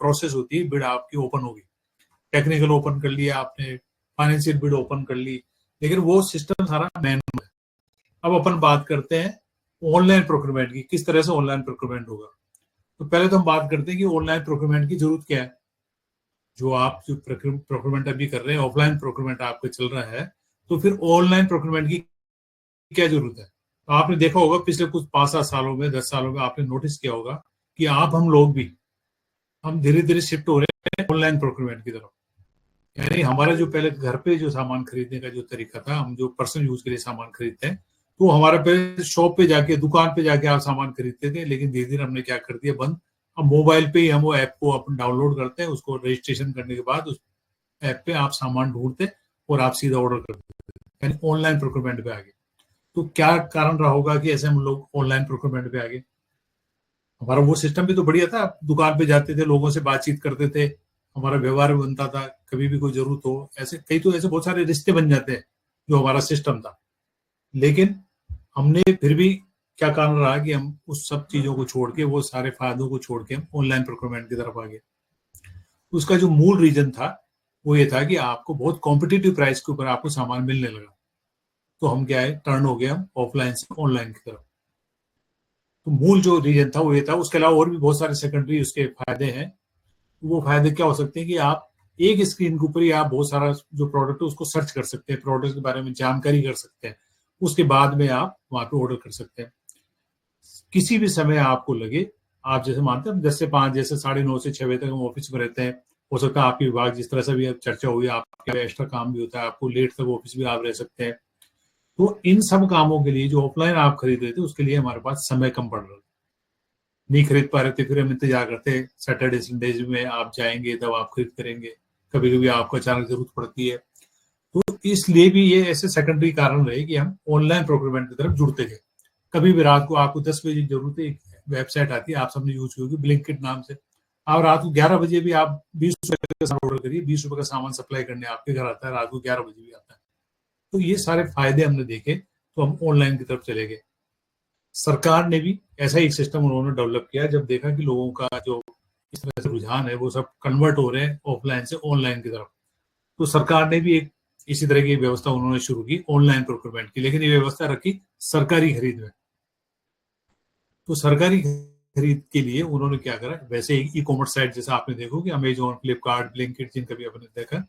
Process होती है, bid आपकी ओपन होगी, टेक्निकल ओपन कर लिया आपने, फाइनेंशियल बिड ओपन कर ली, लेकिन वो सिस्टम सारा मैनुअल है। अब अपन बात करते हैं ऑनलाइन प्रोक्योरमेंट की, किस तरह से ऑनलाइन प्रोक्योरमेंट होगा। तो पहले तो हम बात करते हैं कि ऑनलाइन प्रोक्योरमेंट की जरूरत क्या है। जो प्रोक्योरमेंट अभी कर रहे हैं, ऑफलाइन प्रोक्योरमेंट आपका चल रहा है, तो फिर ऑनलाइन प्रोक्योरमेंट की क्या जरूरत है। तो आपने देखा होगा पिछले कुछ 5-7 सालों में, 10 सालों में आपने नोटिस किया होगा कि हम लोग भी हम धीरे धीरे शिफ्ट हो रहे हैं ऑनलाइन प्रोक्योरमेंट की तरफ। यानी हमारा जो पहले घर पे जो सामान खरीदने का जो तरीका था, हम जो पर्सनल यूज के लिए सामान खरीदते हैं, तो हमारा पहले शॉप पे जाके, दुकान पे जाके आप सामान खरीदते थे, लेकिन धीरे धीरे हमने क्या कर दिया, बंद। अब मोबाइल पे ही हम वो ऐप को अपन डाउनलोड करते हैं, उसको रजिस्ट्रेशन करने के बाद उस ऐप पे आप सामान ढूंढते और आप सीधा ऑर्डर करते, यानी ऑनलाइन प्रोक्योरमेंट पे आ गए। तो क्या कारण रहा होगा कि ऐसे हम लोग ऑनलाइन प्रोक्योरमेंट पे आ गए। हमारा वो सिस्टम भी तो बढ़िया था, दुकान पे जाते थे, लोगों से बातचीत करते थे, हमारा व्यवहार बनता था, कभी भी कोई जरूरत हो, ऐसे कई तो ऐसे बहुत सारे रिश्ते बन जाते हैं जो हमारा सिस्टम था। लेकिन हमने फिर भी क्या कारण रहा कि हम उस सब चीजों को छोड़ के, वो सारे फायदों को छोड़ के हम ऑनलाइन प्रोक्योरमेंट की तरफ आ गए। उसका जो मूल रीजन था वो ये था कि आपको बहुत कॉम्पिटिटिव प्राइस के ऊपर आपको सामान मिलने लगा, तो हम क्या है, टर्न हो गया हम ऑफलाइन से ऑनलाइन की तरफ। तो मूल जो रीजन था वो ये था। उसके अलावा और भी बहुत सारे सेकेंडरी उसके फायदे हैं। वो फायदे क्या हो सकते हैं कि आप एक स्क्रीन के ऊपर ही आप बहुत सारा जो प्रोडक्ट है उसको सर्च कर सकते हैं, प्रोडक्ट के बारे में जानकारी कर सकते हैं, उसके बाद में आप वहां पे ऑर्डर कर सकते हैं। किसी भी समय आपको लगे, आप जैसे मानते हैं 10 से 5, जैसे 9:30 से 6 बजे तक हम ऑफिस में रहते हैं, हो सकता है आपकी विभाग जिस तरह से भी चर्चा हुई, आपका एक्स्ट्रा काम भी होता है, आपको लेट तक ऑफिस भी आप रह सकते हैं। तो इन सब कामों के लिए जो ऑफलाइन आप खरीद रहे थे, उसके लिए हमारे पास समय कम पड़ रहा था, नहीं खरीद पा रहे थे, फिर हम इंतजार करते सैटरडे संडे में आप जाएंगे तब आप खरीद करेंगे, कभी कभी आपको अचानक जरूरत पड़ती है। तो इसलिए भी ये ऐसे सेकेंडरी कारण रहे कि हम ऑनलाइन प्रोक्योरमेंट की तरफ जुड़ते गए। कभी भी रात को आपको 10 बजे जरूरत है, एक वेबसाइट आती है, आप सबने यूज की होगी, ब्लिंकिट नाम से। आप रात को 11 बजे भी आप 20 रुपए का सामान ऑर्डर करिए, 20 रुपए का सामान सप्लाई करने आपके घर आता है, रात को 11 बजे भी आता है। तो ये सारे फायदे हमने देखे, तो हम ऑनलाइन की तरफ चले गए। सरकार ने भी ऐसा ही सिस्टम उन्होंने डेवलप किया, जब देखा कि लोगों का जो इस तरह से रुझान है वो सब कन्वर्ट हो रहे हैं ऑफलाइन से ऑनलाइन की तरफ, तो सरकार ने भी एक इसी तरह की व्यवस्था उन्होंने शुरू की ऑनलाइन प्रोक्योरमेंट की, लेकिन ये व्यवस्था रखी सरकारी खरीद में। तो सरकारी खरीद के लिए उन्होंने क्या करा, वैसे ई कॉमर्स साइट जैसा आपने देखो कि अमेजोन, फ्लिपकार्ट, ब्लिंकिट, जिनका भी आपने देखा,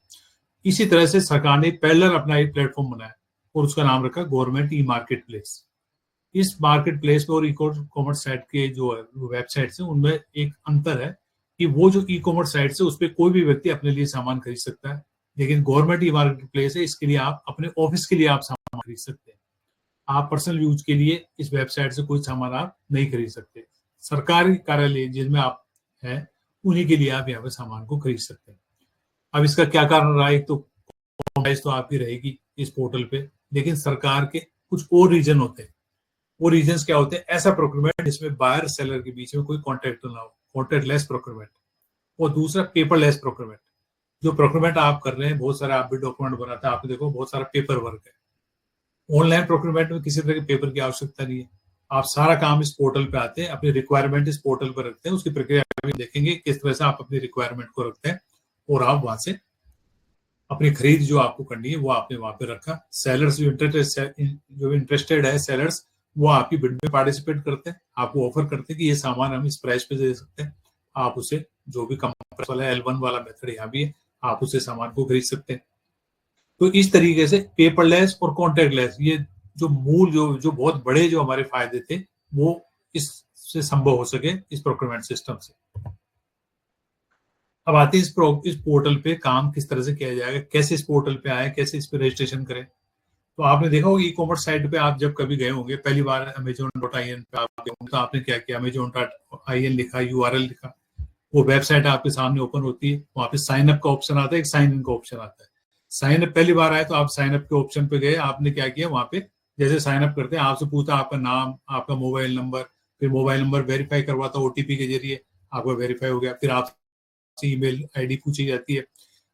इसी तरह से सरकार ने पहले अपना एक प्लेटफॉर्म बनाया और उसका नाम रखा गवर्नमेंट ई मार्केट प्लेस। इस मार्केट प्लेस में और ई कॉमर्स साइट के जो वेबसाइट्स हैं उनमें एक अंतर है कि वो जो ई कॉमर्स साइट्स है उस पर कोई भी व्यक्ति अपने लिए सामान खरीद सकता है, लेकिन गवर्नमेंट ई मार्केट प्लेस है, इसके लिए आप अपने ऑफिस के लिए आप सामान खरीद सकते हैं। आप पर्सनल यूज के लिए इस वेबसाइट से कोई सामान आप नहीं खरीद सकते। सरकारी कार्यालय जिनमें आप हैं उन्हीं के लिए आप यहाँ पे सामान को खरीद सकते हैं। अब इसका क्या कारण रहा, एक तो प्राइस तो आपकी रहेगी इस पोर्टल पे, लेकिन सरकार के कुछ और रीजन होते हैं। वो रीजंस क्या होते हैं, ऐसा प्रोक्योरमेंट जिसमें बायर सेलर के बीच में कोई कॉन्ट्रैक्ट ना हो, कॉन्ट्रैक्टलेस प्रोक्योरमेंट। और दूसरा पेपरलेस प्रोक्योरमेंट। जो प्रोक्योरमेंट आप कर रहे हैं, बहुत सारा आप भी डॉक्यूमेंट बनाते हैं, आपने देखो बहुत सारा पेपर वर्क है। ऑनलाइन प्रोक्योरमेंट में किसी तरह के पेपर की आवश्यकता नहीं है, आप सारा काम इस पोर्टल पे आते हैं, अपनी रिक्वायरमेंट इस पोर्टल पर रखते हैं, उसकी प्रक्रिया भी देखेंगे किस तरह से आप अपनी रिक्वायरमेंट को रखते हैं, और आप वहां से अपनी खरीद जो आपको करनी है वो आपने वहां पे रखा। सेलर्स जो इंटरेस्टेड है सेलर्स, वो आपकी बिड में पार्टिसिपेट करते हैं, आपको ऑफर करते हैं कि ये सामान हम इस प्राइस पे दे सकते हैं, आप उसे जो भी कम प्राइस वाला L1 वाला मेथड यहाँ भी है, आप उसे सामान को खरीद सकते हैं। तो इस तरीके से पेपरलेस और कॉन्ट्रैक्टलेस, ये जो मूल जो बहुत बड़े जो हमारे फायदे थे वो इससे संभव हो सके इस प्रोक्योरमेंट सिस्टम से। अब आते हैं इस पोर्टल पे काम किस तरह से किया जाएगा, कैसे इस पोर्टल पे आए, कैसे इस पे रजिस्ट्रेशन करें। तो आपने देखा होगा ई कॉमर्स साइट पे आप जब कभी गए होंगे, पहली बार amazon.in पे आप गए होंगे, तो आपने क्या किया, amazon.in लिखा, URL लिखा, वो वेबसाइट आपके सामने ओपन होती है, वहां पे साइन अप का ऑप्शन आता है, एक साइन इन का ऑप्शन आता है। साइन अप पहली बार आए तो आप साइन अप के ऑप्शन पे गए, आपने क्या किया, वहां पे जैसे साइन अप करते हैं आपसे पूछता आपका नाम, आपका मोबाइल नंबर, फिर मोबाइल नंबर वेरीफाई करवाता OTP के जरिए, आपका वेरीफाई हो गया, फिर आपसे ईमेल आईडी पूछी जाती है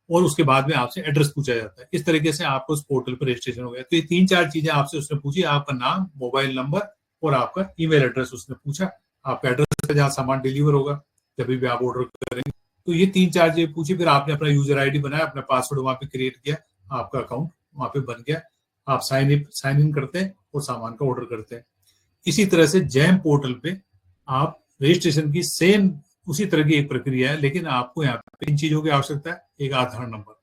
और उसके बाद में आपसे एड्रेस पूछा जाता है। इस तरीके से आपको उस पोर्टल पर रजिस्ट्रेशन हो गया। तो ये 3-4 चीजें आपसे उसने पूछी, आपका नाम, मोबाइल नंबर और आपका ईमेल एड्रेस उसने पूछा, आपका एड्रेस जहाँ सामान डिलीवर होगा जब भी आप ऑर्डर करेंगे तो ये 3-4 चीजें पूछी, फिर आपने अपना यूजर आईडी बनाया, अपना पासवर्ड वहां पे क्रिएट किया, आपका अकाउंट वहां पे बन गया, आप साइन इन करते हैं और सामान का ऑर्डर करते हैं। इसी तरह से जैम पोर्टल पे आप रजिस्ट्रेशन की सेम उसी तरह की एक प्रक्रिया है, लेकिन आपको यहाँ पे इन चीजों की आवश्यकता है। एक आधार नंबर,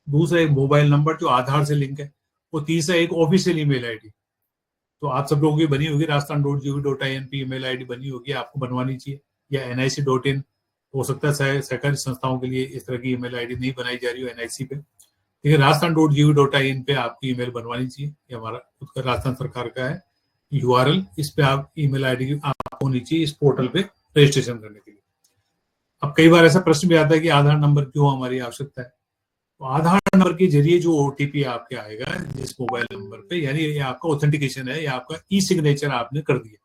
दूसरा एक मोबाइल नंबर जो आधार से लिंक है, और तीसरा एक ऑफिशियल ईमेल आईडी। तो आप सब लोगों की बनी होगी, rajasthan.gov.in पे ईमेल आईडी बनी होगी, आपको बनवानी चाहिए, या nic.in हो सकता है सरकारी संस्थाओं के लिए इस तरह की ईमेल आईडी नहीं बनाई जा रही हो NIC पे, लेकिन rajasthan.gov.in पे आपकी ईमेल बनवानी चाहिए। ये हमारा खुद का राजस्थान सरकार का है URL, इस पे आप ईमेल आईडी आप होनी चाहिए इस पोर्टल पे रजिस्ट्रेशन करने के लिए। अब कई बार ऐसा प्रश्न भी आता है कि आधार नंबर क्यों हमारी आवश्यकता है। तो आधार नंबर के जरिए जो OTP आपके आएगा जिस मोबाइल नंबर पे, यानी ये आपका ऑथेंटिकेशन है, या आपका ई सिग्नेचर आपने कर दिया।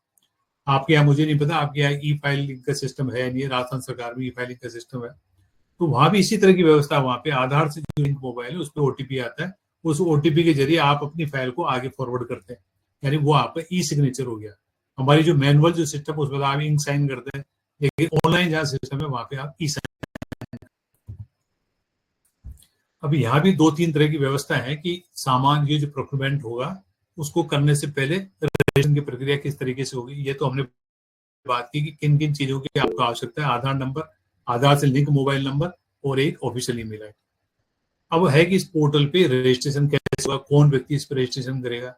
आपके यहाँ मुझे नहीं पता आपके यहाँ ई फाइलिंग का सिस्टम है नहीं है, राजस्थान सरकार में ई फाइलिंग का सिस्टम है, तो वहां भी इसी तरह की व्यवस्था, वहां पे आधार से जो लिंक मोबाइल है उस पर OTP आता है, उस OTP के जरिए आप अपनी फाइल को आगे फॉरवर्ड करते हैं, यानी वो आपका ई सिग्नेचर हो गया। हमारी जो मैनुअल जो सिस्टम है उसमें आप इंक साइन करते हैं, लेकिन ऑनलाइन जहाँ सिस्टम है वहां पे आप ई साइन। अब यहाँ भी 2-3 तरह की व्यवस्था है कि सामान ये जो प्रोक्योरमेंट होगा उसको करने से पहले रजिस्ट्रेशन की प्रक्रिया किस तरीके से होगी। ये तो हमने बात की कि किन किन चीजों की आपको आवश्यकता है, आधार नंबर, आधार से लिंक मोबाइल नंबर और एक ऑफिशियल ईमेल आईडी। अब है कि इस पोर्टल पे रजिस्ट्रेशन कैसे होगा, कौन व्यक्ति इस पर रजिस्ट्रेशन करेगा।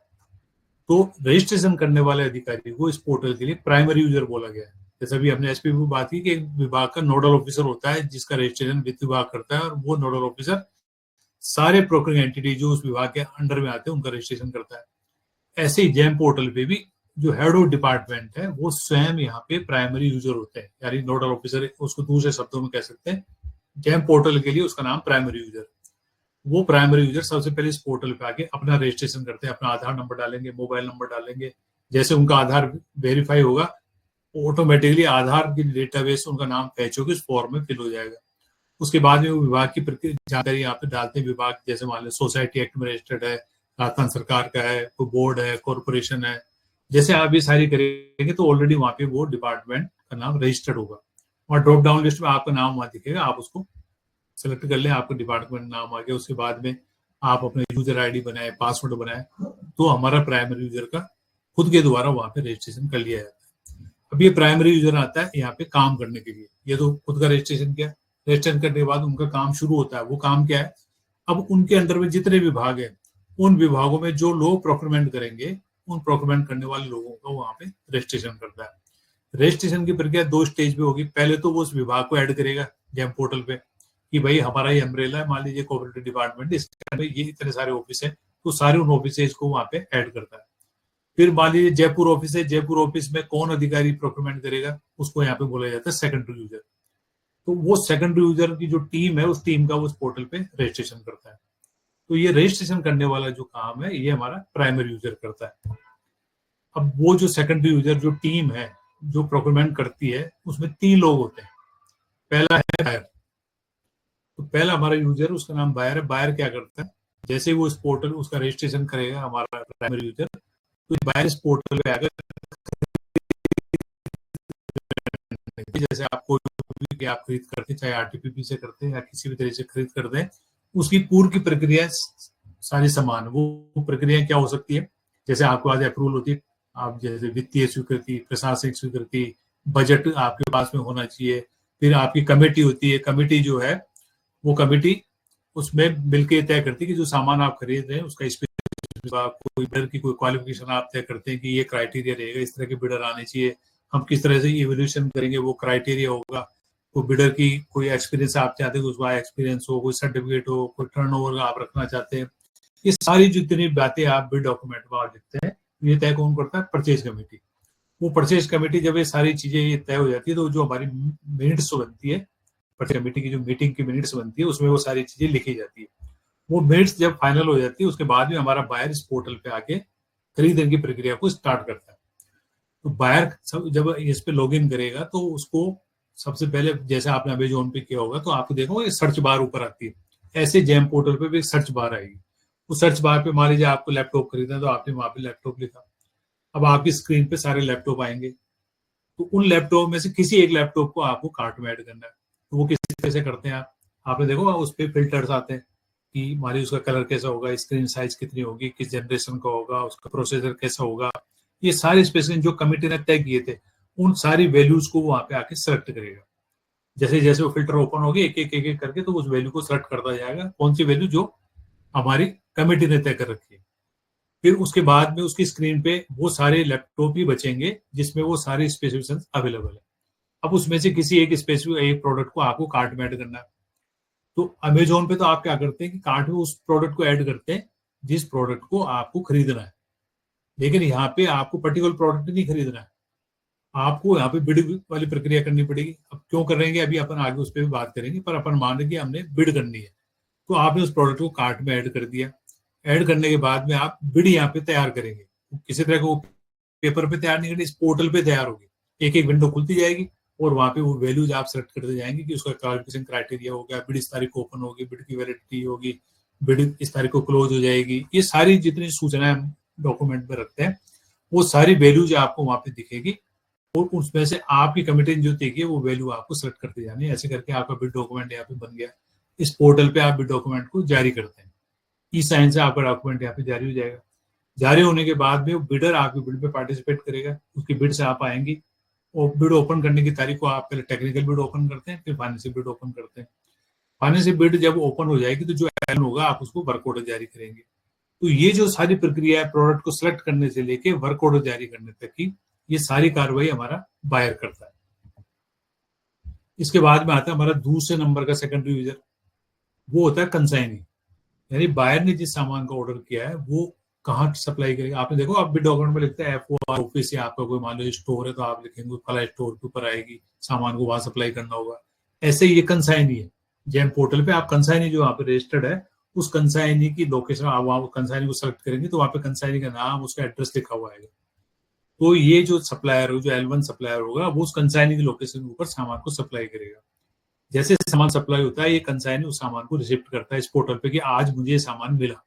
तो रजिस्ट्रेशन करने वाले अधिकारी को इस पोर्टल के लिए प्राइमरी यूजर बोला गया है। जैसा भी हमने एसपी में बात की कि विभाग का नोडल ऑफिसर होता है जिसका रजिस्ट्रेशन वित्त विभाग करता है, और वो नोडल ऑफिसर सारे प्रोक्योरिंग एंटिटी जो उस विभाग के अंडर में आते हैं उनका रजिस्ट्रेशन करता है। ऐसे ही जैम पोर्टल पे भी जो हेड ऑफ डिपार्टमेंट है वो स्वयं यहाँ पे प्राइमरी यूजर होते हैं, यानी नोडल ऑफिसर, उसको दूसरे शब्दों में कह सकते हैं जैम पोर्टल के लिए उसका नाम प्राइमरी यूजर। वो प्राइमरी यूजर सबसे पहले इस पोर्टल पे आके अपना रजिस्ट्रेशन करते हैं, अपना आधार नंबर डालेंगे, मोबाइल नंबर डालेंगे। जैसे उनका आधार वेरीफाई होगा, ऑटोमेटिकली आधार की डेटाबेस उनका नाम फैच होकर इस फॉर्म में फिल हो जाएगा। उसके बाद में वो विभाग की जानकारी यहाँ पे डालते हैं। विभाग जैसे मान लो सोसाइटी एक्ट में रजिस्टर्ड है, राजस्थान सरकार का है, कोई बोर्ड है, कॉर्पोरेशन है, जैसे आप ये सारी करेंगे तो ऑलरेडी वहां पे वो डिपार्टमेंट का नाम रजिस्टर्ड होगा, और ड्रॉप डाउन लिस्ट में आपका नाम वहां दिखेगा, आप उसको सेलेक्ट कर लें, आपका डिपार्टमेंट नाम आ गया। उसके बाद में आप अपने यूजर आईडी बनाए, पासवर्ड बनाए, तो हमारा प्राइमरी यूजर का खुद के द्वारा वहां पे रजिस्ट्रेशन कर लिया जाता है। अब ये प्राइमरी यूजर आता है यहाँ पे काम करने के लिए, ये तो खुद का रजिस्ट्रेशन किया, रजिस्ट्रेशन करने के बाद उनका काम शुरू होता है। वो काम क्या है, अब उनके अंडर में जितने विभाग है उन विभागों में जो लोग प्रोक्योरमेंट करेंगे उन प्रोक्योरमेंट करने वाले लोगों का वहां पे रजिस्ट्रेशन करता है। रजिस्ट्रेशन की प्रक्रिया 2 स्टेज पे होगी। पहले तो वो उस विभाग को ऐड करेगा जैम पोर्टल पे कि भाई हमारा ये अम्ब्रेला है, मान लीजिए कोऑपरेटिव डिपार्टमेंट, इसमें ये इतने सारे ऑफिस है, तो सारे उन ऑफिस को वहां पे ऐड करता है। फिर मान लीजिए जयपुर ऑफिस है, जयपुर ऑफिस में कौन अधिकारी प्रोक्योरमेंट करेगा उसको यहाँ पे बोला जाता है सेकेंडरी यूजर। तो वो सेकेंडरी यूजर की जो टीम है उस टीम का उस पोर्टल पे रजिस्ट्रेशन करता है। तो ये रजिस्ट्रेशन करने वाला जो काम है ये हमारा प्राइमरी यूजर करता है। अब वो जो सेकेंडरी यूजर जो टीम है जो प्रोक्योरमेंट करती है उसमें 3 लोग होते हैं। पहला है बायर। तो पहला हमारा यूजर, उसका नाम बायर है। बायर क्या करता है, जैसे वो इस पोर्टल उसका रजिस्ट्रेशन करेगा हमारा प्राइमरी यूजर, तो बायर इस पोर्टल पे आकर, जैसे आपको आप खरीद करते हैं, चाहे RTPP से करते हैं या किसी भी तरह से खरीद करते हैं, उसकी पूर्व की प्रक्रिया सारी समान। वो प्रक्रिया क्या हो सकती है, जैसे आपके पास अप्रूवल होती है, आप जैसे वित्तीय स्वीकृति, प्रशासनिक स्वीकृति, बजट आपके पास में होना चाहिए। फिर आपकी कमेटी होती है, कमेटी जो है वो कमेटी उसमें मिलकर तय करती है कि जो सामान आप खरीद रहे हैं उसका कोई बिडर की कोई क्वालिफिकेशन आप तय करते हैं कि ये क्राइटेरिया रहेगा, इस तरह के बिडर आने चाहिए, हम किस तरह से इवोल्यूशन करेंगे, वो क्राइटेरिया होगा। कोई बिडर की कोई एक्सपीरियंस आप चाहते हैं कि उसका एक्सपीरियंस हो, कोई सर्टिफिकेट हो, कोई टर्नओवर आप रखना चाहते हैं, ये सारी जितनी बातें आप बिड डॉक्यूमेंट में आप लिखते हैं ये तय कौन करता है, परचेज कमेटी। वो परचेज कमेटी जब ये सारी चीजें ये तय हो जाती है तो जो हमारी मिनट्स बनती है, परचेज कमेटी की जो मीटिंग की मिनट्स बनती है उसमें वो सारी चीजें लिखी जाती है। वो मिनट्स जब फाइनल हो जाती है उसके बाद में हमारा बायर इस पोर्टल पे आके खरीदने की प्रक्रिया को स्टार्ट करता है। तो बायर जब इस पे लॉग इन करेगा तो उसको सबसे पहले, जैसे आपने अमेजोन पे किया होगा तो आपको देखो ये सर्च बार ऊपर आती है, ऐसे जैम पोर्टल पे भी सर्च बार आएगी। उस सर्च बार पे मान लीजिए आपको लैपटॉप खरीदना है तो आपने वहां पे लैपटॉप लिखा, अब आपकी स्क्रीन पे सारे लैपटॉप आएंगे, तो उन लैपटॉप में से किसी एक लैपटॉप को आपको कार्ट में ऐड करना है। तो वो किस तरह से करते हैं आपने देखो उस पर फिल्टर्स आते हैं कि मान उसका कलर कैसा होगा, स्क्रीन साइज कितनी होगी, किस जनरेशन का होगा, उसका प्रोसेसर कैसा होगा, ये सारे स्पेसिफिकेशन जो कमिटी ने तय किए थे उन सारी वैल्यूज को वहां पे आके सेलेक्ट करेगा। जैसे जैसे वो फिल्टर ओपन होगी एक एक एक एक करके तो उस वैल्यू को सेलेक्ट करता जाएगा, कौन सी वैल्यू जो हमारी कमिटी ने तय कर रखी है। फिर उसके बाद में उसकी स्क्रीन पे वो सारे लैपटॉप ही बचेंगे जिसमें वो सारे स्पेसिफिकेशन अवेलेबल है। अब उसमें से किसी एक स्पेसिफिक एक प्रोडक्ट को आपको कार्ट में ऐड करना है। तो अमेजोन पे तो आप क्या करते हैं कि कार्ट में उस प्रोडक्ट को ऐड करते हैं जिस प्रोडक्ट को आपको खरीदना है, लेकिन यहाँ पे आपको पर्टिकुलर प्रोडक्ट नहीं खरीदना है, आपको यहाँ पे बिड वाली प्रक्रिया करनी पड़ेगी। अब क्यों करेंगे अभी अपन आगे उस पर भी बात करेंगे, पर अपन मान लेंगे हमने बिड करनी है, तो आपने उस प्रोडक्ट को कार्ट में ऐड कर दिया। ऐड करने के बाद में आप बिड यहाँ पे तैयार करेंगे, किसी तरह को पेपर पे तैयार नहीं करनी, इस पोर्टल पे तैयार होगी, एक एक विंडो खुलती जाएगी और वहां पे वो वैल्यूज आप सेलेक्ट करते जाएंगे कि उसका क्वालिफिकेशन क्राइटेरिया हो गया, बिड इस तारीख को ओपन होगी, बिड की वैलिडिटी होगी, बिड इस तारीख को क्लोज हो जाएगी। ये सारी जितनी सूचनाएं हम डॉक्यूमेंट में रखते हैं वो सारी वैल्यूज आपको वहां पे दिखेगी और उसमें से आपकी कमिटी जो देखिए वो वैल्यू आपको सेलेक्ट करते जानी है। ऐसे करके आपका बिड डॉक्यूमेंट यहाँ पे बन गया। इस पोर्टल पे आप बिड डॉक्यूमेंट को जारी करते हैं, ई साइन से आपका डॉक्यूमेंट यहाँ पे जारी हो जाएगा। जारी होने के बाद में बिडर आपकी बिड पे पार्टिसिपेट करेगा, उसकी बिड से आप आएंगी और बिड ओपन करने की तारीख को आप पहले टेक्निकल बिड ओपन करते हैं, फिर फाइनेंशियल बिड ओपन करते हैं। फाइनेंशियल बिड जब ओपन हो जाएगी तो जो एल होगा आप उसको वर्क ऑर्डर जारी करेंगे। तो ये जो सारी प्रक्रिया है प्रोडक्ट को सिलेक्ट करने से लेके वर्क ऑर्डर जारी करने तक की, ये सारी कार्रवाई हमारा बायर करता है। इसके बाद में आता है हमारा दूसरे नंबर का सेकेंडरी यूजर, वो होता है कंसाइनी, यानी बायर ने जिस सामान का ऑर्डर किया है वो कहाँ सप्लाई करेगा। आपने देखो आप बिड डॉक्यूमेंट में लिखते हैं एफओआर ऑफिस या आपका कोई मान लो स्टोर है तो आप लिखेंगे फला स्टोर के ऊपर आएगी, सामान को वहां सप्लाई करना होगा। ऐसे ही ये कंसाइनी है, जैम पोर्टल पे आप कंसाइनी जो वहाँ पे रजिस्टर्ड है उस कंसाइनी की लोकेशन आप वहाँ कंसाइनी को सेलेक्ट करेंगे तो वहाँ पे कंसाइनी का नाम उसका एड्रेस लिखा हुआ आएगा। तो ये जो सप्लायर जो L1 सप्लायर होगा वो उस कंसाइनी की लोकेशन के ऊपर सामान को सप्लाई करेगा। जैसे सामान सप्लाई होता है ये कंसाइनी उस सामान को रिसिप्ट करता है इस पोर्टल पे कि आज मुझे ये सामान मिला।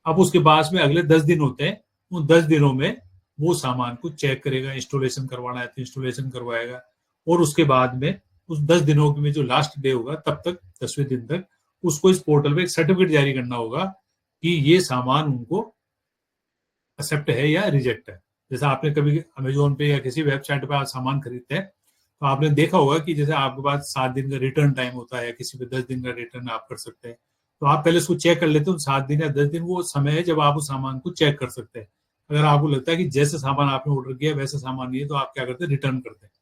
अब उसके पास में अगले 10 दिन होते हैं, उन 10 दिनों में वो सामान को चेक करेगा, इंस्टॉलेशन करवाना है तो इंस्टॉलेशन करवाएगा और उसके बाद में उस 10 दिनों में जो लास्ट डे होगा तब तक 10वें दिन तक उसको इस पोर्टल पे एक सर्टिफिकेट जारी करना होगा कि ये सामान उनको एक्सेप्ट है या रिजेक्ट है। जैसे आपने कभी अमेजोन पे या किसी वेबसाइट पे आप सामान खरीदते हैं तो आपने देखा होगा कि जैसे आपके पास 7 दिन का रिटर्न टाइम होता है, किसी पे 10 दिन का रिटर्न आप कर सकते हैं, तो आप पहले उसको चेक कर लेते हो। 7 दिन या 10 दिन वो समय है जब आप उस सामान को चेक कर सकते हैं। अगर आपको लगता है कि जैसे सामान आपने ऑर्डर किया वैसे सामान नहीं है तो आप क्या करते हैं, रिटर्न करते हैं।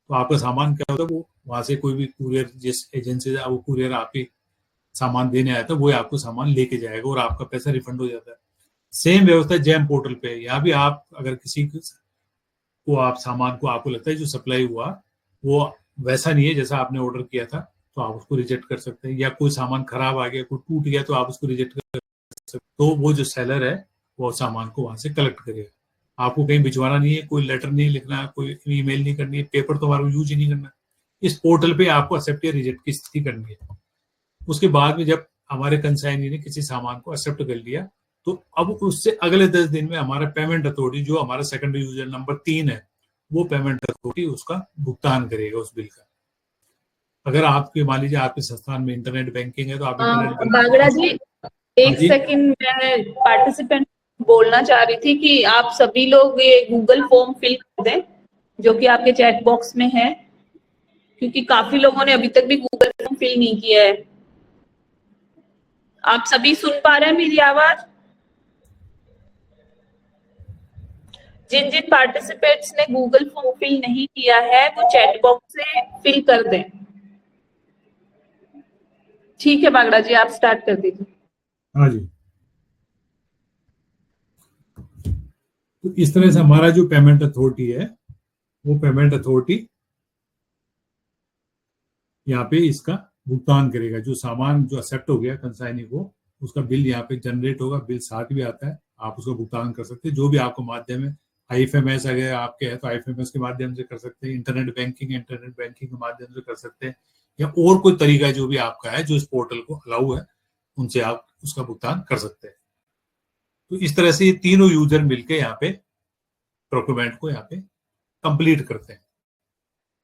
तो आपका सामान क्या होता है, वो वहां से कोई भी कुरियर जिस एजेंसी से वो कुरियर आपके सामान देने आया था वो आपको सामान लेके जाएगा और आपका पैसा रिफंड हो जाता है। सेम व्यवस्था जैम पोर्टल पे, यहाँ भी आप अगर किसी को आप सामान को आपको लगता है जो सप्लाई हुआ वो वैसा नहीं है जैसा आपने ऑर्डर किया था तो आप उसको रिजेक्ट कर सकते हैं, या कोई सामान खराब आ गया, कोई टूट गया तो आप उसको रिजेक्ट कर सकते हैं। तो वो जो सेलर है वो सामान को वहां से कलेक्ट करेगा। आपको कहीं भिजवाना नहीं है, कोई लेटर नहीं लिखना, कोई ईमेल नहीं करनी है, पेपर तो हमारा यूज ही नहीं करना। इस पोर्टल पे आपको एक्सेप्ट या रिजेक्ट की स्थिति करनी है। उसके बाद में जब हमारे कंसाइनी ने किसी सामान को एक्सेप्ट कर लिया तो अब उससे अगले 10 दिन में हमारा पेमेंट अथॉरिटी जो हमारा सेकेंडरी यूजर नंबर 3 है वो पेमेंट अथॉरिटी उसका भुगतान करेगा उस बिल का। अगर आपके मान लीजिए आपके संस्थान में इंटरनेट बैंकिंग है तो आप इंटरनेट बागड़ा जी एक सेकंड, मैं पार्टिसिपेंट बोलना चाह रही थी कि आप सभी लोग ये गूगल फॉर्म फिल कर दें जो कि आपके चैट बॉक्स में है, क्योंकि काफी लोगों ने अभी तक भी गूगल फॉर्म फिल नहीं किया है। आप सभी सुन पा रहे हैं मेरी आवाज? जिन जिन पार्टिसिपेंट्स ने गूगल फॉर्म फिल नहीं किया है वो चैट बॉक्स से फिल कर दें। ठीक है बागड़ा जी, आप स्टार्ट कर दीजिए। हाँ जी, तो इस तरह से हमारा जो पेमेंट अथॉरिटी है वो पेमेंट अथॉरिटी यहाँ पे इसका भुगतान करेगा। जो सामान जो एक्सेप्ट हो गया कंसाइनी को उसका बिल यहाँ पे जनरेट होगा, बिल साथ भी आता है, आप उसका भुगतान कर सकते हैं। जो भी आपको माध्यम है, IFMS अगर आपके है तो IFMS के माध्यम से कर सकते हैं, इंटरनेट बैंकिंग के माध्यम से कर सकते हैं, या और कोई तरीका जो भी आपका है जो इस पोर्टल को अलाउ है उनसे आप उसका भुगतान कर सकते हैं। तो इस तरह से ये तीनों यूजर मिलकर यहाँ पे प्रोक्योरमेंट को यहाँ पे कंप्लीट करते हैं।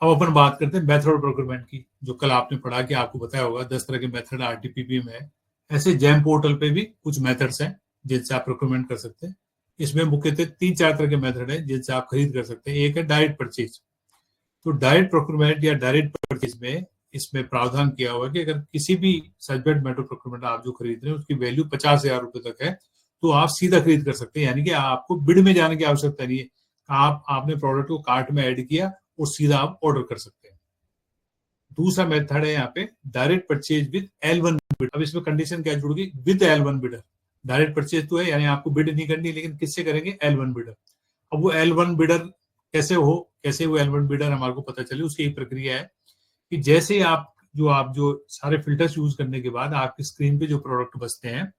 अब अपन बात करते हैं मेथड प्रोक्योरमेंट की, जो कल आपने पढ़ा कि आपको बताया होगा 10 तरह के मेथड आरटीपीपी में है। ऐसे जैम पोर्टल पे भी कुछ मेथड्स हैं जिनसे आप प्रोक्योरमेंट कर सकते हैं। इसमें मुख्यतः 3-4 तरह के मेथड हैं जिनसे आप खरीद कर सकते हैं। एक है डायरेक्ट परचेज। तो डायरेक्ट प्रोक्योरमेंट या डायरेक्ट परचेज में इसमें प्रावधान किया हुआ है कि अगर किसी भी सब्जेक्ट मेटल प्रोक्योरमेंट आप जो खरीद रहे हैं उसकी वैल्यू 50,000 रुपए तक है तो आप सीधा खरीद कर सकते हैं, यानी कि आपको बिड में जाने की आवश्यकता नहीं है। आपने प्रोडक्ट को कार्ट में ऐड किया और सीधा आप ऑर्डर कर सकते हैं। दूसरा मेथड है यहाँ पे direct purchase with L1 bid. अब इसमें कंडीशन क्या जुड़ गई, with L1 bidder. Direct purchase तो है, यानी आपको बिड नहीं करनी, लेकिन किससे करेंगे, L1 बिडर। अब वो L1 बिडर कैसे वो L1 बिडर हमारे को पता चले, उसकी एक प्रक्रिया है कि जैसे आप जो सारे फिल्टर्स यूज करने के बाद आपकी स्क्रीन पे जो प्रोडक्ट बचते हैं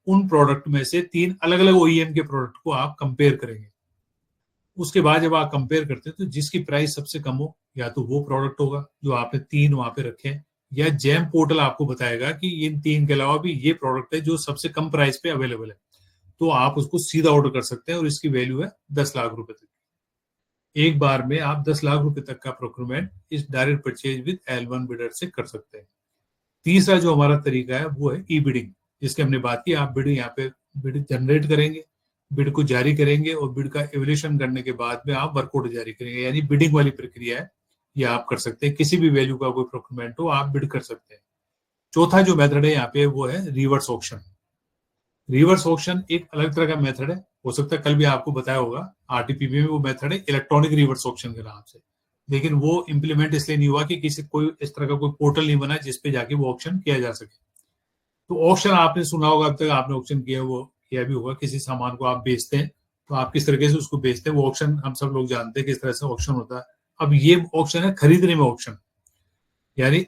उन प्रोडक्ट में से 3 अलग अलग OEM के प्रोडक्ट को आप कंपेयर करेंगे। उसके बाद जब आप कंपेयर करते हैं तो जिसकी प्राइस सबसे कम हो या तो वो प्रोडक्ट होगा जो आपने 3 वहां पे रखे हैं, या जैम पोर्टल आपको बताएगा कि इन 3 के अलावा भी ये प्रोडक्ट है जो सबसे कम प्राइस पे अवेलेबल है, तो आप उसको सीधा ऑर्डर कर सकते हैं और इसकी वैल्यू है 10 लाख रुपए तक। एक बार में आप 10 लाख रुपए तक का प्रोक्योरमेंट इस direct purchase with L1 bidder से कर सकते हैं। तीसरा जो हमारा तरीका है वो है ई बिडिंग, जिसकी हमने बात की। आप बिड यहाँ पे बिड जनरेट करेंगे, बिड को जारी करेंगे और बिड का एवल्यूशन करने के बाद में आप वर्क ऑर्डर जारी करेंगे, यानी बिडिंग वाली प्रक्रिया है, ये आप कर सकते हैं। किसी भी वैल्यू का कोई प्रोक्योरमेंट हो आप बिड कर सकते हैं। चौथा जो मेथड है यहाँ पे वो है रिवर्स ऑक्शन। रिवर्स ऑक्शन एक अलग तरह का मेथड है, हो सकता है कल भी आपको बताया होगा। आरटीपीपी में वो मेथड है इलेक्ट्रॉनिक रिवर्स ऑक्शन के नाम से, लेकिन वो इम्प्लीमेंट इसलिए नहीं हुआ कि कोई इस तरह का कोई पोर्टल नहीं बना जिसपे जाके वो ऑक्शन किया जा सके। तो ऑक्शन आपने सुना होगा, अब तक आपने ऑक्शन किया भी होगा। किसी सामान को आप बेचते हैं तो आप किस तरीके से उसको बेचते हैं, वो ऑक्शन हम सब लोग जानते हैं किस तरह से ऑक्शन होता है। अब ये ऑक्शन है खरीदने में ऑक्शन, यानी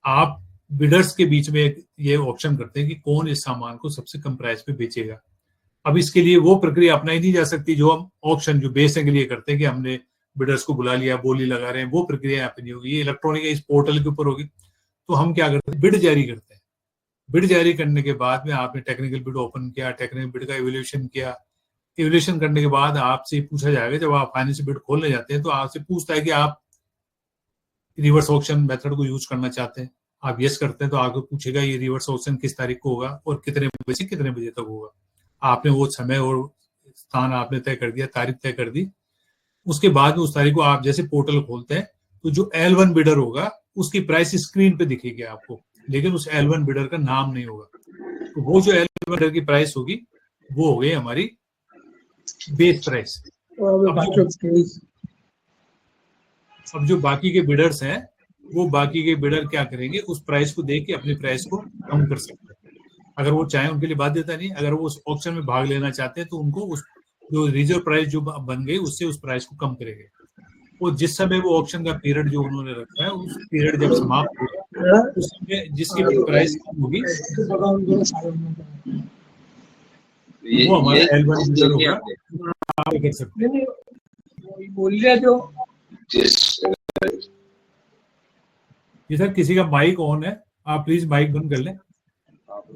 आप बिडर्स के बीच में ये ऑक्शन करते हैं कि कौन इस सामान को सबसे कम प्राइस पे बेचेगा। अब इसके लिए वो प्रक्रिया अपनाई नहीं जा सकती जो हम ऑक्शन जो बेचने के लिए करते हैं कि हमने बिडर्स को बुला लिया, बोली लगा रहे हैं, वो प्रक्रिया यहाँ पे नहीं होगी। ये इलेक्ट्रॉनिक इस पोर्टल के ऊपर होगी। तो हम क्या करते हैं, बिड जारी करते हैं। बिड जारी करने के बाद में आपने टेक्निकल बिड ओपन किया, टेक्निकल बिड का इवैल्यूएशन किया। इवैल्यूएशन करने के बाद आपसे पूछा जाएगा, जब आप फाइनेंशियल बिड खोलने जाते हैं तो आपसे पूछता है कि आप रिवर्स ऑक्शन मेथड को यूज करना चाहते हैं। आप यस करते हैं तो आपको पूछेगा ये रिवर्स ऑक्शन किस तारीख को होगा और कितने बजे से कितने बजे तक होगा। आपने वो समय और स्थान आपने तय कर दिया, तारीख तय कर दी। उसके बाद में उस तारीख को आप जैसे पोर्टल खोलते हैं तो जो L1 बिडर होगा उसकी प्राइस स्क्रीन पे दिखेगी आपको, लेकिन उस L1 बिडर का नाम नहीं होगा। तो वो जो L1 बिडर की प्राइस होगी वो हो गई हमारी बेस प्राइस। अब जो बाकी के बिडर्स हैं वो बाकी के बिडर क्या करेंगे, उस प्राइस को देख के अपनी प्राइस को कम कर सकते हैं। अगर वो चाहे उनके लिए बाध्यता नहीं, अगर वो उस ऑक्शन में भाग लेना चाहते हैं तो उनको उस जो रिजर्व प्राइस जो बन गई उससे उस प्राइस को कम करेंगे। और जिस समय वो ऑक्शन का पीरियड जो उन्होंने रखा है उस पीरियड जब समाप्त होगा उस समय जिसकी प्राइस कम होगी वो हमारा L1 बिडर होगा, आप कर सकते हैं। जी सर, किसी का माइक ऑन है, आप प्लीज माइक बंद कर लें। हाँ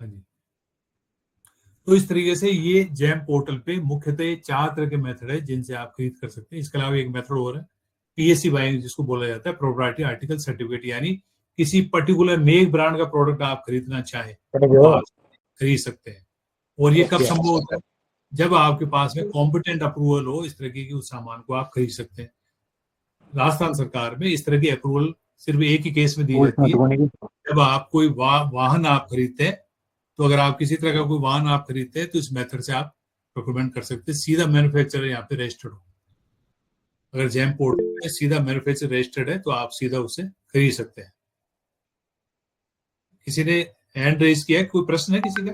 जी। तो इस तरीके से ये जैम पोर्टल पे मुख्यतः 4 तरह के मेथड है जिनसे आप खरीद कर सकते हैं। इसके अलावा एक मेथड और है PSC बाइंग, जिसको बोला जाता है प्रोप्राइटरी आर्टिकल सर्टिफिकेट, यानी किसी पर्टिकुलर मेक ब्रांड का प्रोडक्ट आप खरीदना चाहें तो आप खरीद सकते हैं। और ये कब संभव होता है, जब आपके पास में कॉम्पिटेंट अप्रूवल हो इस तरीके की उस सामान को आप खरीद सकते हैं। राजस्थान सरकार में इस तरह की अप्रूवल सिर्फ एक ही केस में दी जाती है, जब आप कोई वाहन आप खरीदते हैं। तो अगर आप किसी तरह का कोई वाहन आप खरीदते हैं तो इस मेथड से आप प्रोक्योरमेंट कर सकते हैं, सीधा मैन्युफैक्चरर यहाँ पे रजिस्टर्ड हो। अगर जैम पोर्टल में सीधा मैन्युफैक्चरर रजिस्टर्ड है तो आप सीधा उससे खरीद सकते हैं। किसी ने हैंड रेज किया है, कोई प्रश्न है किसी का?